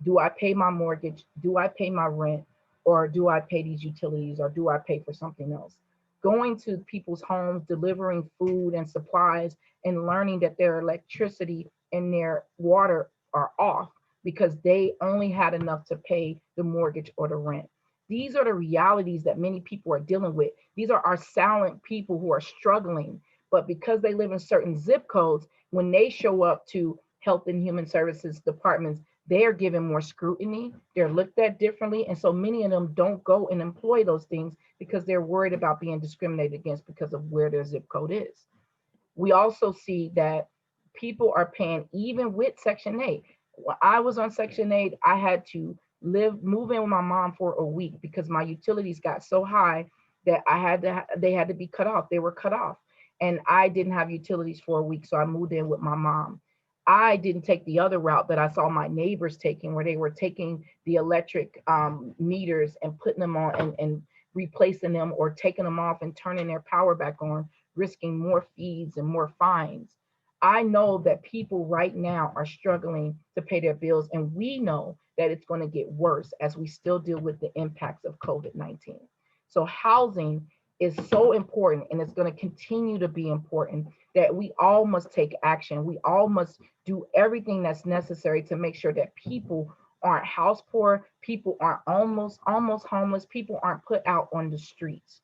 do I pay my mortgage? Do I pay my rent? Or do I pay these utilities? Or do I pay for something else? Going to people's homes, delivering food and supplies, and learning that their electricity and their water are off because they only had enough to pay the mortgage or the rent. These are the realities that many people are dealing with. These are our silent people who are struggling, but because they live in certain zip codes, when they show up to Health and Human Services departments, they are given more scrutiny, they're looked at differently. And so many of them don't go and employ those things because they're worried about being discriminated against because of where their zip code is. We also see that people are paying, even with Section 8, When I was on Section 8, I had to move in with my mom for a week because my utilities got so high that they had to be cut off. They were cut off. And I didn't have utilities for a week, so I moved in with my mom. I didn't take the other route that I saw my neighbors taking, where they were taking the electric meters and putting them on and replacing them, or taking them off and turning their power back on, risking more fees and more fines. I know that people right now are struggling to pay their bills, and we know that it's going to get worse as we still deal with the impacts of COVID-19. So housing is so important, and it's going to continue to be important, that we all must take action. We all must do everything that's necessary to make sure that people aren't house poor, people aren't almost homeless, people aren't put out on the streets.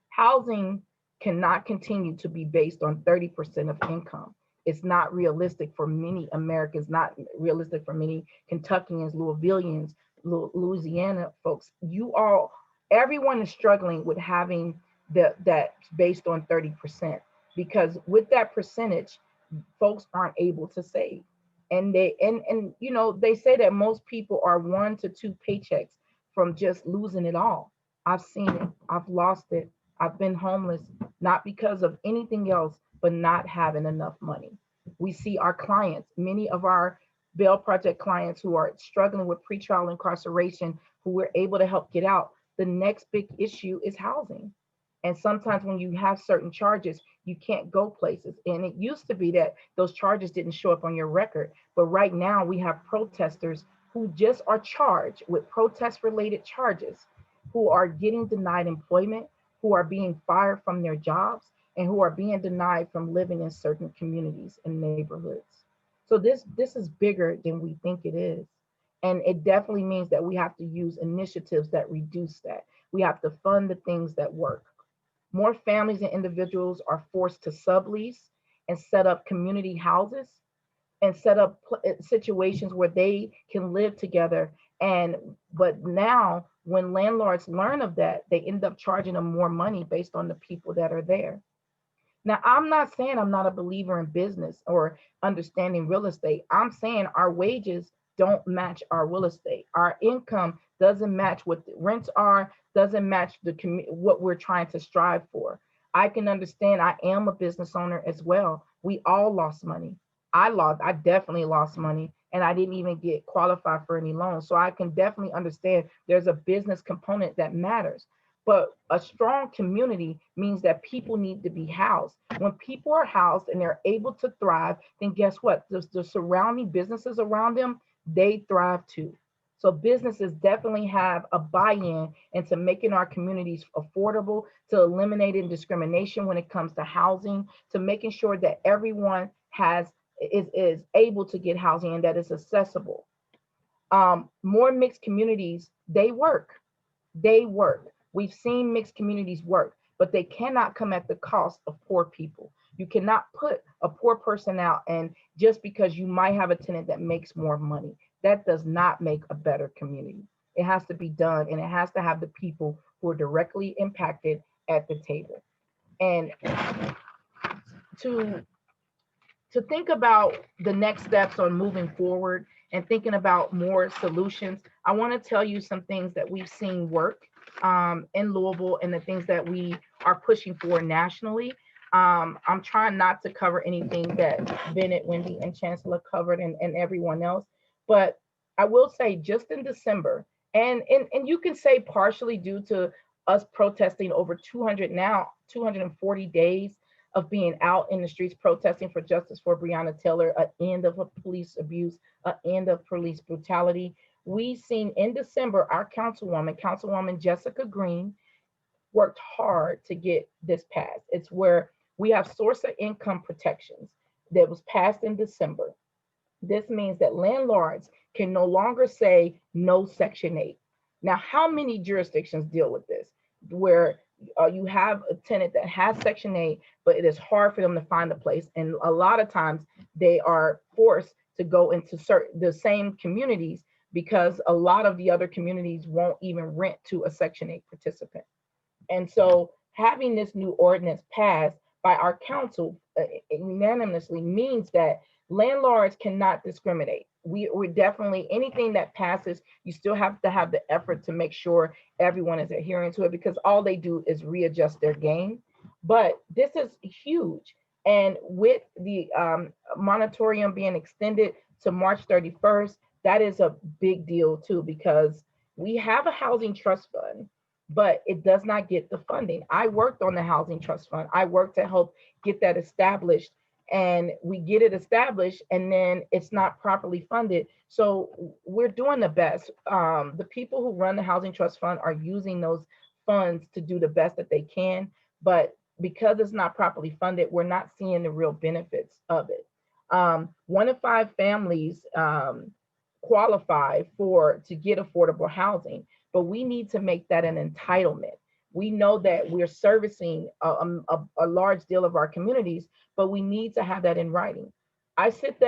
Housing cannot continue to be based on 30% of income. It's not realistic for many Americans, not realistic for many Kentuckians, Louisvillians, Louisiana folks. Everyone is struggling with having that based on 30%, because with that percentage, folks aren't able to save. And they say that most people are 1 to 2 paychecks from just losing it all. I've seen it. I've lost it. I've been homeless, not because of anything else, but not having enough money. We see our clients, many of our Bail Project clients who are struggling with pretrial incarceration, who we're able to help get out. The next big issue is housing. And sometimes when you have certain charges, you can't go places. And it used to be that those charges didn't show up on your record. But right now we have protesters who just are charged with protest-related charges, who are getting denied employment, who are being fired from their jobs, and who are being denied from living in certain communities and neighborhoods. So this is bigger than we think it is. And it definitely means that we have to use initiatives that reduce that. We have to fund the things that work. More families and individuals are forced to sublease and set up community houses and set up situations where they can live together. But now when landlords learn of that, they end up charging them more money based on the people that are there. Now, I'm not saying I'm not a believer in business or understanding real estate. I'm saying our wages don't match our real estate. Our income doesn't match what the rents are, doesn't match what we're trying to strive for. I can understand. I am a business owner as well. We all lost money. I definitely lost money, and I didn't even get qualified for any loans. So I can definitely understand there's a business component that matters. But a strong community means that people need to be housed. When people are housed and they're able to thrive, then guess what? The surrounding businesses around them, they thrive too. So businesses definitely have a buy-in into making our communities affordable, to eliminating discrimination when it comes to housing, to making sure that everyone is able to get housing and that it's accessible. More mixed communities, they work. We've seen mixed communities work, but they cannot come at the cost of poor people. You cannot put a poor person out, and just because you might have a tenant that makes more money, that does not make a better community. It has to be done, and it has to have the people who are directly impacted at the table. And to think about the next steps on moving forward and thinking about more solutions, I want to tell you some things that we've seen work in Louisville and the things that we are pushing for nationally. I'm trying not to cover anything that Bennett, Wendy, and Chancellor covered and everyone else, but I will say just in December, and you can say partially due to us protesting over 240 days of being out in the streets protesting for justice for Breonna Taylor, an end of police abuse, an end of police brutality. We seen in December, our Councilwoman Jessica Green, worked hard to get this passed. It's where we have source of income protections that was passed in December. This means that landlords can no longer say no Section 8. Now, how many jurisdictions deal with this? Where you have a tenant that has Section 8, but it is hard for them to find a place. And a lot of times they are forced to go into the same communities because a lot of the other communities won't even rent to a Section 8 participant. And so having this new ordinance passed by our council unanimously means that landlords cannot discriminate. we're definitely, anything that passes, you still have to have the effort to make sure everyone is adhering to it, because all they do is readjust their game. But this is huge. And with the moratorium being extended to March 31st, that is a big deal too, because we have a housing trust fund, but it does not get the funding. I worked on the housing trust fund. I worked to help get that established, and we get it established and then it's not properly funded. So we're doing the best. The people who run the housing trust fund are using those funds to do the best that they can, but because it's not properly funded, we're not seeing the real benefits of it. 1 in 5 families qualify to get affordable housing, but we need to make that an entitlement. We know that we're servicing a large deal of our communities, but we need to have that in writing. I sit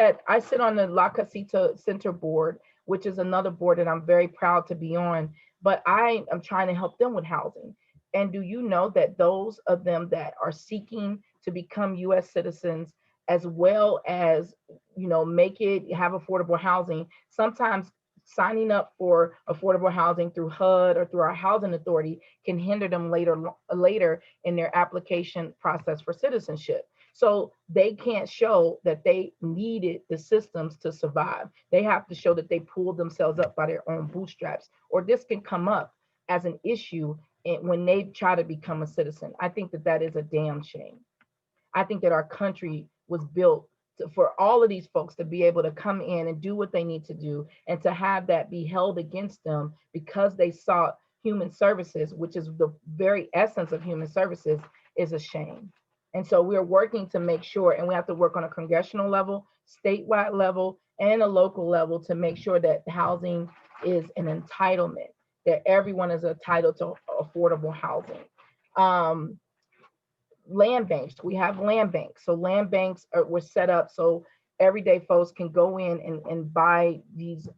on the La Casita Center board, which is another board that I'm very proud to be on, but I am trying to help them with housing. And do you know that those of them that are seeking to become US citizens, as well as, have affordable housing, sometimes signing up for affordable housing through HUD or through our housing authority can hinder them later in their application process for citizenship. So they can't show that they needed the systems to survive. They have to show that they pulled themselves up by their own bootstraps, or this can come up as an issue when they try to become a citizen. I think that is a damn shame. I think that our country was built for all of these folks to be able to come in and do what they need to do, and to have that be held against them because they sought human services, which is the very essence of human services, is a shame. And so we're working to make sure, and we have to work on a congressional level, statewide level, and a local level to make sure that housing is an entitlement, that everyone is entitled to affordable housing. Land banks, we have land banks. So land banks were set up so everyday folks can go in and buy these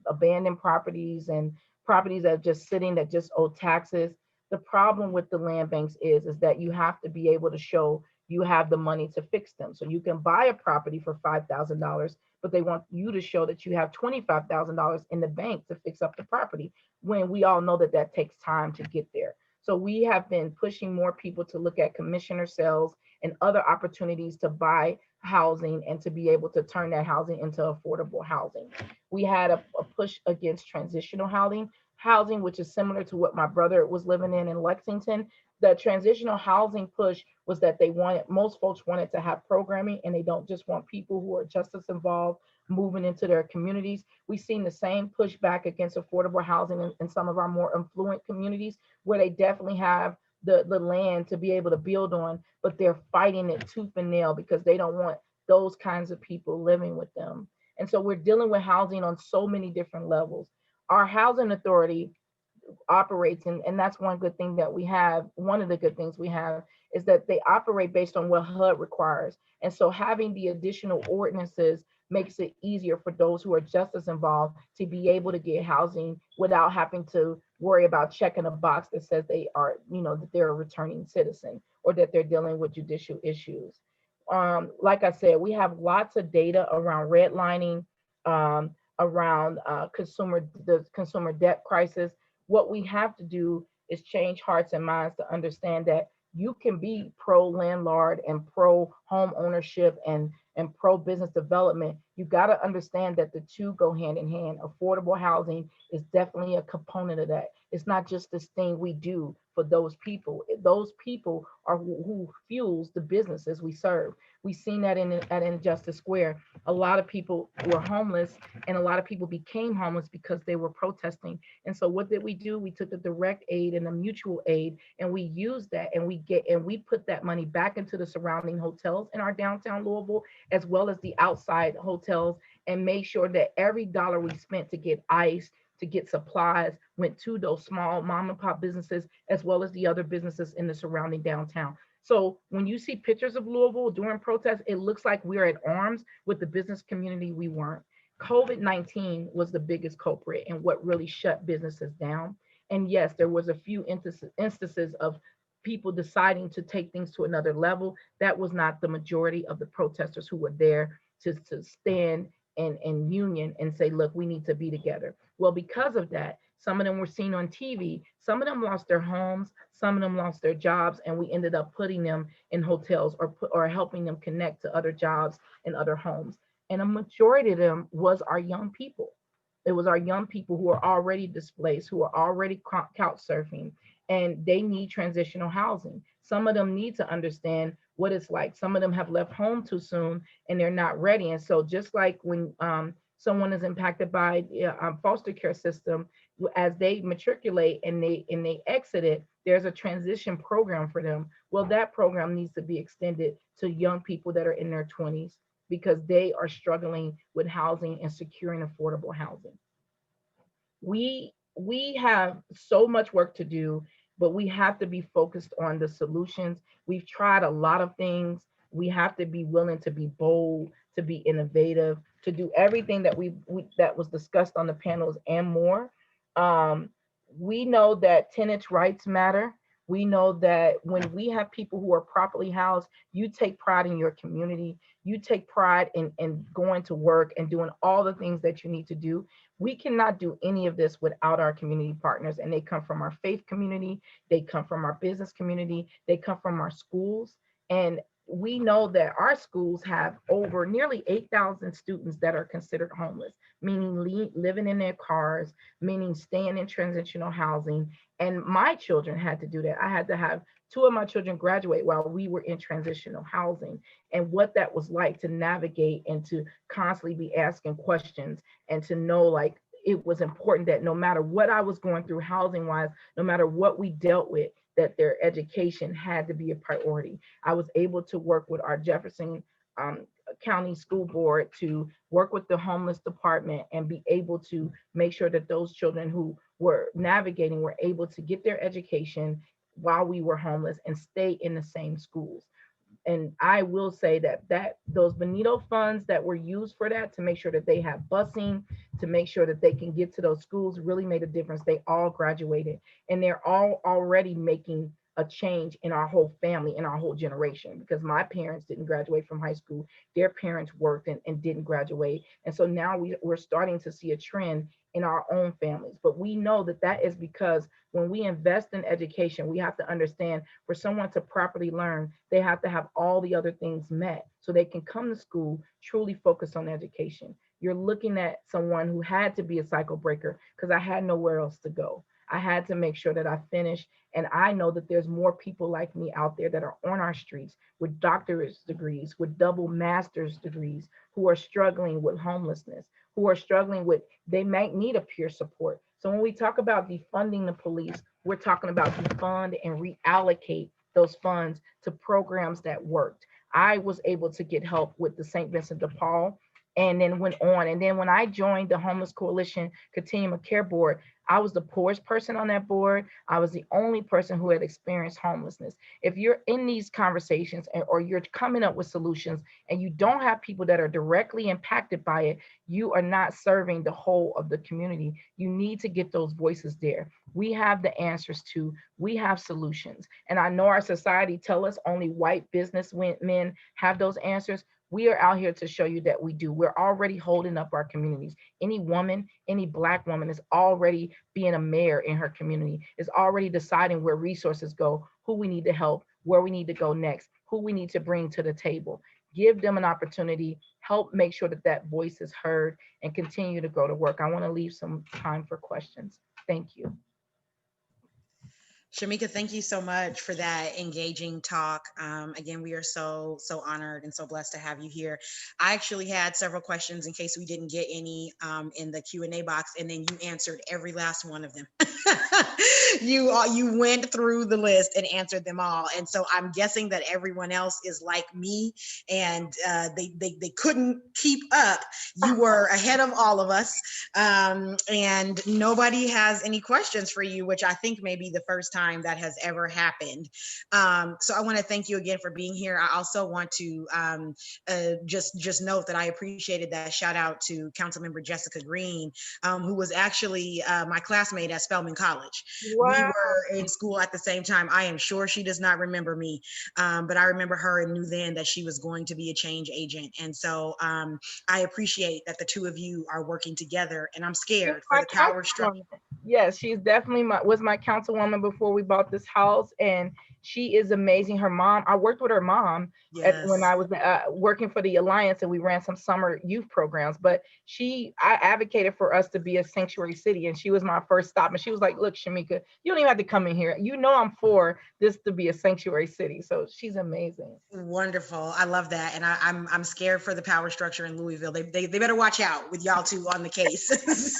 abandoned properties and properties that are just sitting that just owe taxes. The problem with the land banks is that you have to be able to show you have the money to fix them. So you can buy a property for $5,000, but they want you to show that you have $25,000 in the bank to fix up the property, when we all know that takes time to get there. So we have been pushing more people to look at commissioner sales and other opportunities to buy housing and to be able to turn that housing into affordable housing. We had a push against transitional housing, which is similar to what my brother was living in Lexington. The transitional housing push was that most folks wanted to have programming, and they don't just want people who are just as involved moving into their communities. We've seen the same pushback against affordable housing in some of our more affluent communities, where they definitely have the land to be able to build on, but they're fighting it tooth and nail because they don't want those kinds of people living with them. And so we're dealing with housing on so many different levels. Our housing authority operates, and that's one good thing that we have. One of the good things we have is that they operate based on what HUD requires. And so having the additional ordinances makes it easier for those who are just as involved to be able to get housing without having to worry about checking a box that says they are, that they're a returning citizen or that they're dealing with judicial issues. Like I said, we have lots of data around redlining, around the consumer debt crisis. What we have to do is change hearts and minds to understand that you can be pro landlord and pro home ownership and pro business development. You got to understand that the two go hand in hand. Affordable housing is definitely a component of that. It's not just this thing we do for those people. Those people are who fuels the businesses we serve. We've seen that at Injustice Square. A lot of people were homeless, and a lot of people became homeless because they were protesting. And so what did we do? We took the direct aid and the mutual aid, and we used that, and we put that money back into the surrounding hotels in our downtown Louisville, as well as the outside hotels, and made sure that every dollar we spent to get ice, to get supplies, went to those small mom and pop businesses, as well as the other businesses in the surrounding downtown. So when you see pictures of Louisville during protests, it looks like we're at arms with the business community. We weren't. COVID-19 was the biggest culprit and what really shut businesses down. And yes, there was a few instances of people deciding to take things to another level. That was not the majority of the protesters who were there to stand and union and say, look, we need to be together. Well, because of that, some of them were seen on TV. Some of them lost their homes. Some of them lost their jobs, and we ended up putting them in hotels or helping them connect to other jobs and other homes. And a majority of them was our young people. It was our young people who are already displaced, who are already couch surfing, and they need transitional housing. Some of them need to understand what it's like. Some of them have left home too soon and they're not ready. And so just like when someone is impacted by foster care system, as they matriculate and they exit it, there's a transition program for them. Well, that program needs to be extended to young people that are in their 20s because they are struggling with housing and securing affordable housing. We have so much work to do, but we have to be focused on the solutions. We've tried a lot of things. We have to be willing to be bold, to be innovative, to do everything that that was discussed on the panels and more. We know that tenants' rights matter. We know that when we have people who are properly housed, you take pride in your community. You take pride in going to work and doing all the things that you need to do. We cannot do any of this without our community partners, and they come from our faith community, they come from our business community, they come from our schools. And we know that our schools have over nearly 8,000 students that are considered homeless, meaning living in their cars, meaning staying in transitional housing. And my children had to do that. I had to have 2 of my children graduate while we were in transitional housing, and what that was like to navigate and to constantly be asking questions and to know like it was important that no matter what I was going through housing wise, no matter what we dealt with, that their education had to be a priority. I was able to work with our Jefferson County School Board to work with the homeless department and be able to make sure that those children who were navigating were able to get their education while we were homeless and stay in the same schools. And I will say that those Bonito funds that were used for that to make sure that they have busing, to make sure that they can get to those schools really made a difference. They all graduated and they're all already making a change in our whole family, in our whole generation, because my parents didn't graduate from high school. Their parents worked and didn't graduate. And so now we're starting to see a trend in our own families. But we know that is because when we invest in education, we have to understand for someone to properly learn, they have to have all the other things met so they can come to school, truly focus on education. You're looking at someone who had to be a cycle breaker because I had nowhere else to go. I had to make sure that I finished. And I know that there's more people like me out there that are on our streets with doctorate degrees, with double master's degrees, who are struggling with homelessness, who are struggling with, they might need a peer support. So when we talk about defunding the police, we're talking about defund and reallocate those funds to programs that worked. I was able to get help with the St. Vincent de Paul and then went on. And then when I joined the Homeless Coalition Continuum of Care Board, I was the poorest person on that board. I was the only person who had experienced homelessness. If you're in these conversations or you're coming up with solutions and you don't have people that are directly impacted by it, you are not serving the whole of the community. You need to get those voices there. We have the answers we have solutions. And I know our society tell us only white businessmen have those answers. We are out here to show you that we do. We're already holding up our communities. Any woman, any Black woman is already being a mayor in her community, is already deciding where resources go, who we need to help, where we need to go next, who we need to bring to the table. Give them an opportunity, help make sure that voice is heard, and continue to go to work. I want to leave some time for questions. Thank you. Shamika, thank you so much for that engaging talk. Again, we are so honored and so blessed to have you here. I actually had several questions in case we didn't get any in the Q&A box, and then you answered every last one of them. You went through the list and answered them all. And so I'm guessing that everyone else is like me and they couldn't keep up. You were ahead of all of us, and nobody has any questions for you, which I think may be the first time time that has ever happened. So I want to thank you again for being here. I also want to just note that I appreciated that shout out to Councilmember Jessica Green, who was actually my classmate at Spelman College. Wow. We were in school at the same time. I am sure she does not remember me, but I remember her and knew then that she was going to be a change agent. And so I appreciate that the two of you are working together, and I'm scared for the power structure. Yes, she's definitely was my councilwoman before we bought this house, and she is amazing. Her mom, I worked with her mom when I was working for the Alliance, and we ran some summer youth programs. But I advocated for us to be a sanctuary city, and she was my first stop. And she was like, "Look, Shamika, you don't even have to come in here. You know I'm for this to be a sanctuary city." So she's amazing. Wonderful. I love that. And I'm scared for the power structure in Louisville. They better watch out with y'all two on the case.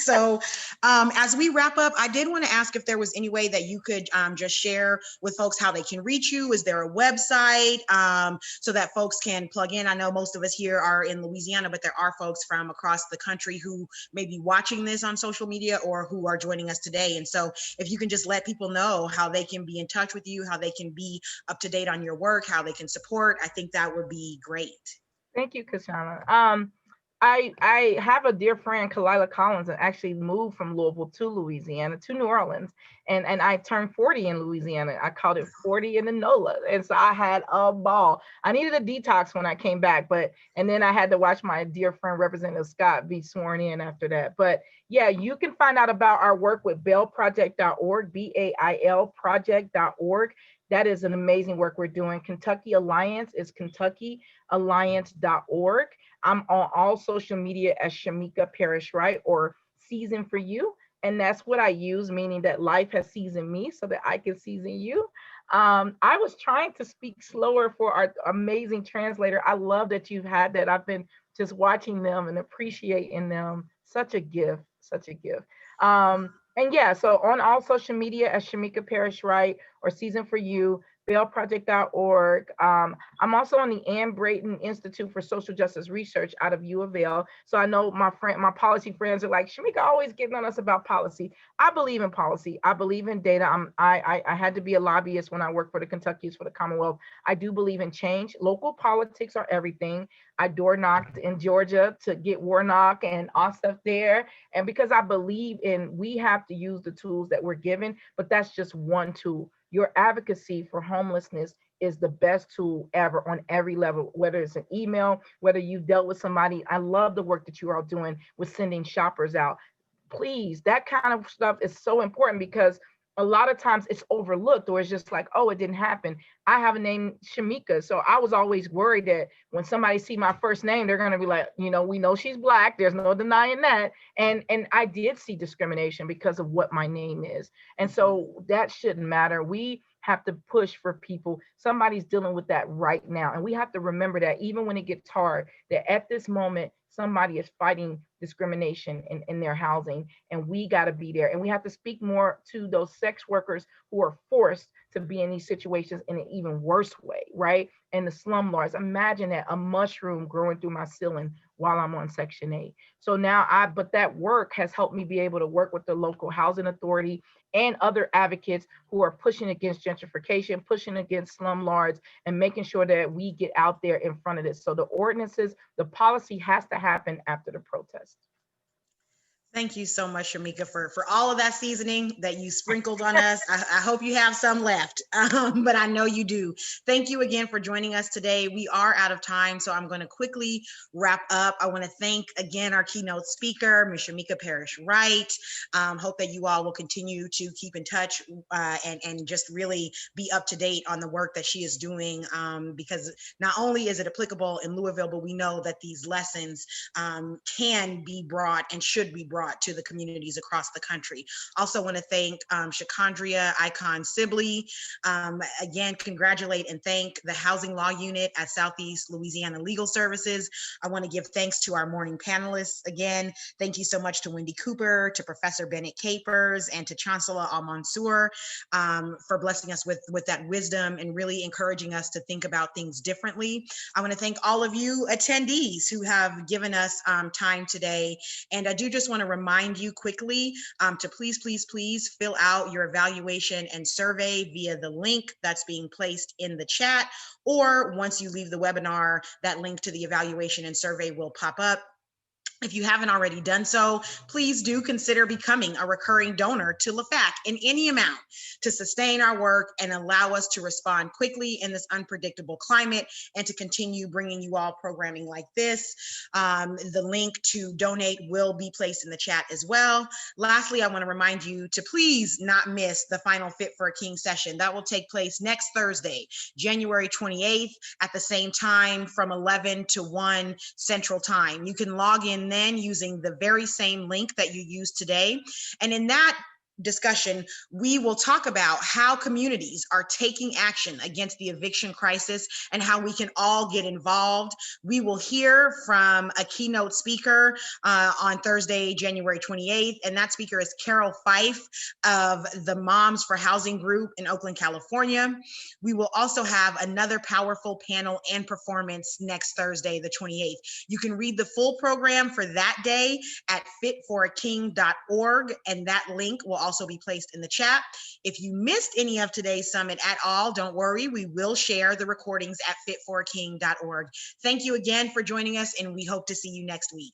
So as we wrap up, I did want to ask if there was any way that you could just share with folks how they can reach you. Is there a website so that folks can plug in? I know most of us here are in Louisiana, but there are folks from across the country who may be watching this on social media or who are joining us today. And so if you can just let people know how they can be in touch with you, how they can be up to date on your work, how they can support, I think that would be great. Thank you, Kashana. I have a dear friend, Kalila Collins, that actually moved from Louisville to Louisiana, to New Orleans. And I turned 40 in Louisiana. I called it 40 in the NOLA. And so I had a ball. I needed a detox when I came back, and then I had to watch my dear friend, Representative Scott, be sworn in after that. But yeah, you can find out about our work with bailproject.org, BAIL project.org. That is an amazing work we're doing. Kentucky Alliance is KentuckyAlliance.org. I'm on all social media as Shamika Parrish Wright, or Season for You. And that's what I use, meaning that life has seasoned me so that I can season you. I was trying to speak slower for our amazing translator. I love that you've had that. I've been just watching them and appreciating them. Such a gift, such a gift. And yeah, so on all social media as Shamika Parrish Wright or Season for You, bailproject.org. I'm also on the Ann Brayton Institute for Social Justice Research out of U of L. So I know my policy friends are like, Shamika always getting on us about policy. I believe in policy. I believe in data. I had to be a lobbyist when I worked for the Kentucky Youth for the Commonwealth. I do believe in change. Local politics are everything. I door knocked in Georgia to get Warnock and Ossoff there. And because I believe we have to use the tools that we're given, but that's just one tool. Your advocacy for homelessness is the best tool ever on every level, whether it's an email, whether you've dealt with somebody. I love the work that you are doing with sending shoppers out. Please, that kind of stuff is so important because a lot of times it's overlooked or it's just like, oh, it didn't happen. I have a name, Shamika. So I was always worried that when somebody see my first name, they're going to be like, we know she's Black. There's no denying that. And I did see discrimination because of what my name is. And so that shouldn't matter. We have to push for people. Somebody's dealing with that right now. And we have to remember that even when it gets hard, that at this moment, somebody is fighting discrimination in their housing, and we got to be there. And we have to speak more to those sex workers who are forced to be in these situations in an even worse way, right? And the slumlords. Imagine that, a mushroom growing through my ceiling while I'm on Section 8. So now but that work has helped me be able to work with the local housing authority and other advocates who are pushing against gentrification, pushing against slumlords, and making sure that we get out there in front of this. So the ordinances, the policy has to happen after the protest. Thank you so much, Shamika, for all of that seasoning that you sprinkled on us. I hope you have some left, but I know you do. Thank you again for joining us today. We are out of time, so I'm going to quickly wrap up. I want to thank again our keynote speaker, Ms. Shamika Parrish Wright. Hope that you all will continue to keep in touch and just really be up to date on the work that she is doing, because not only is it applicable in Louisville, but we know that these lessons can be brought and should be brought to the communities across the country. Also want to thank Shakondria Icon Sibley. Again, congratulate and thank the Housing Law Unit at Southeast Louisiana Legal Services. I want to give thanks to our morning panelists. Again, thank you so much to Wendy Cooper, to Professor Bennett Capers, and to Chancellor Al-Mansour for blessing us with that wisdom and really encouraging us to think about things differently. I want to thank all of you attendees who have given us time today. And I do just want to remind you quickly to please, please, please fill out your evaluation and survey via the link that's being placed in the chat, or once you leave the webinar, that link to the evaluation and survey will pop up. If you haven't already done so, please do consider becoming a recurring donor to LAFAC in any amount to sustain our work and allow us to respond quickly in this unpredictable climate and to continue bringing you all programming like this. The link to donate will be placed in the chat as well. Lastly, I want to remind you to please not miss the final Fit for a King session. That will take place next Thursday, January 28th at the same time from 11 to 1 Central Time. You can log in then using the very same link that you used today. And in that discussion, we will talk about how communities are taking action against the eviction crisis and how we can all get involved. We will hear from a keynote speaker on Thursday, January 28th, and that speaker is Carol Fife of the Moms for Housing Group in Oakland, California. We will also have another powerful panel and performance next Thursday, the 28th. You can read the full program for that day at fitforaking.org, and that link will also be placed in the chat. If you missed any of today's summit at all, don't worry, we will share the recordings at fitforaking.org. Thank you again for joining us, and we hope to see you next week.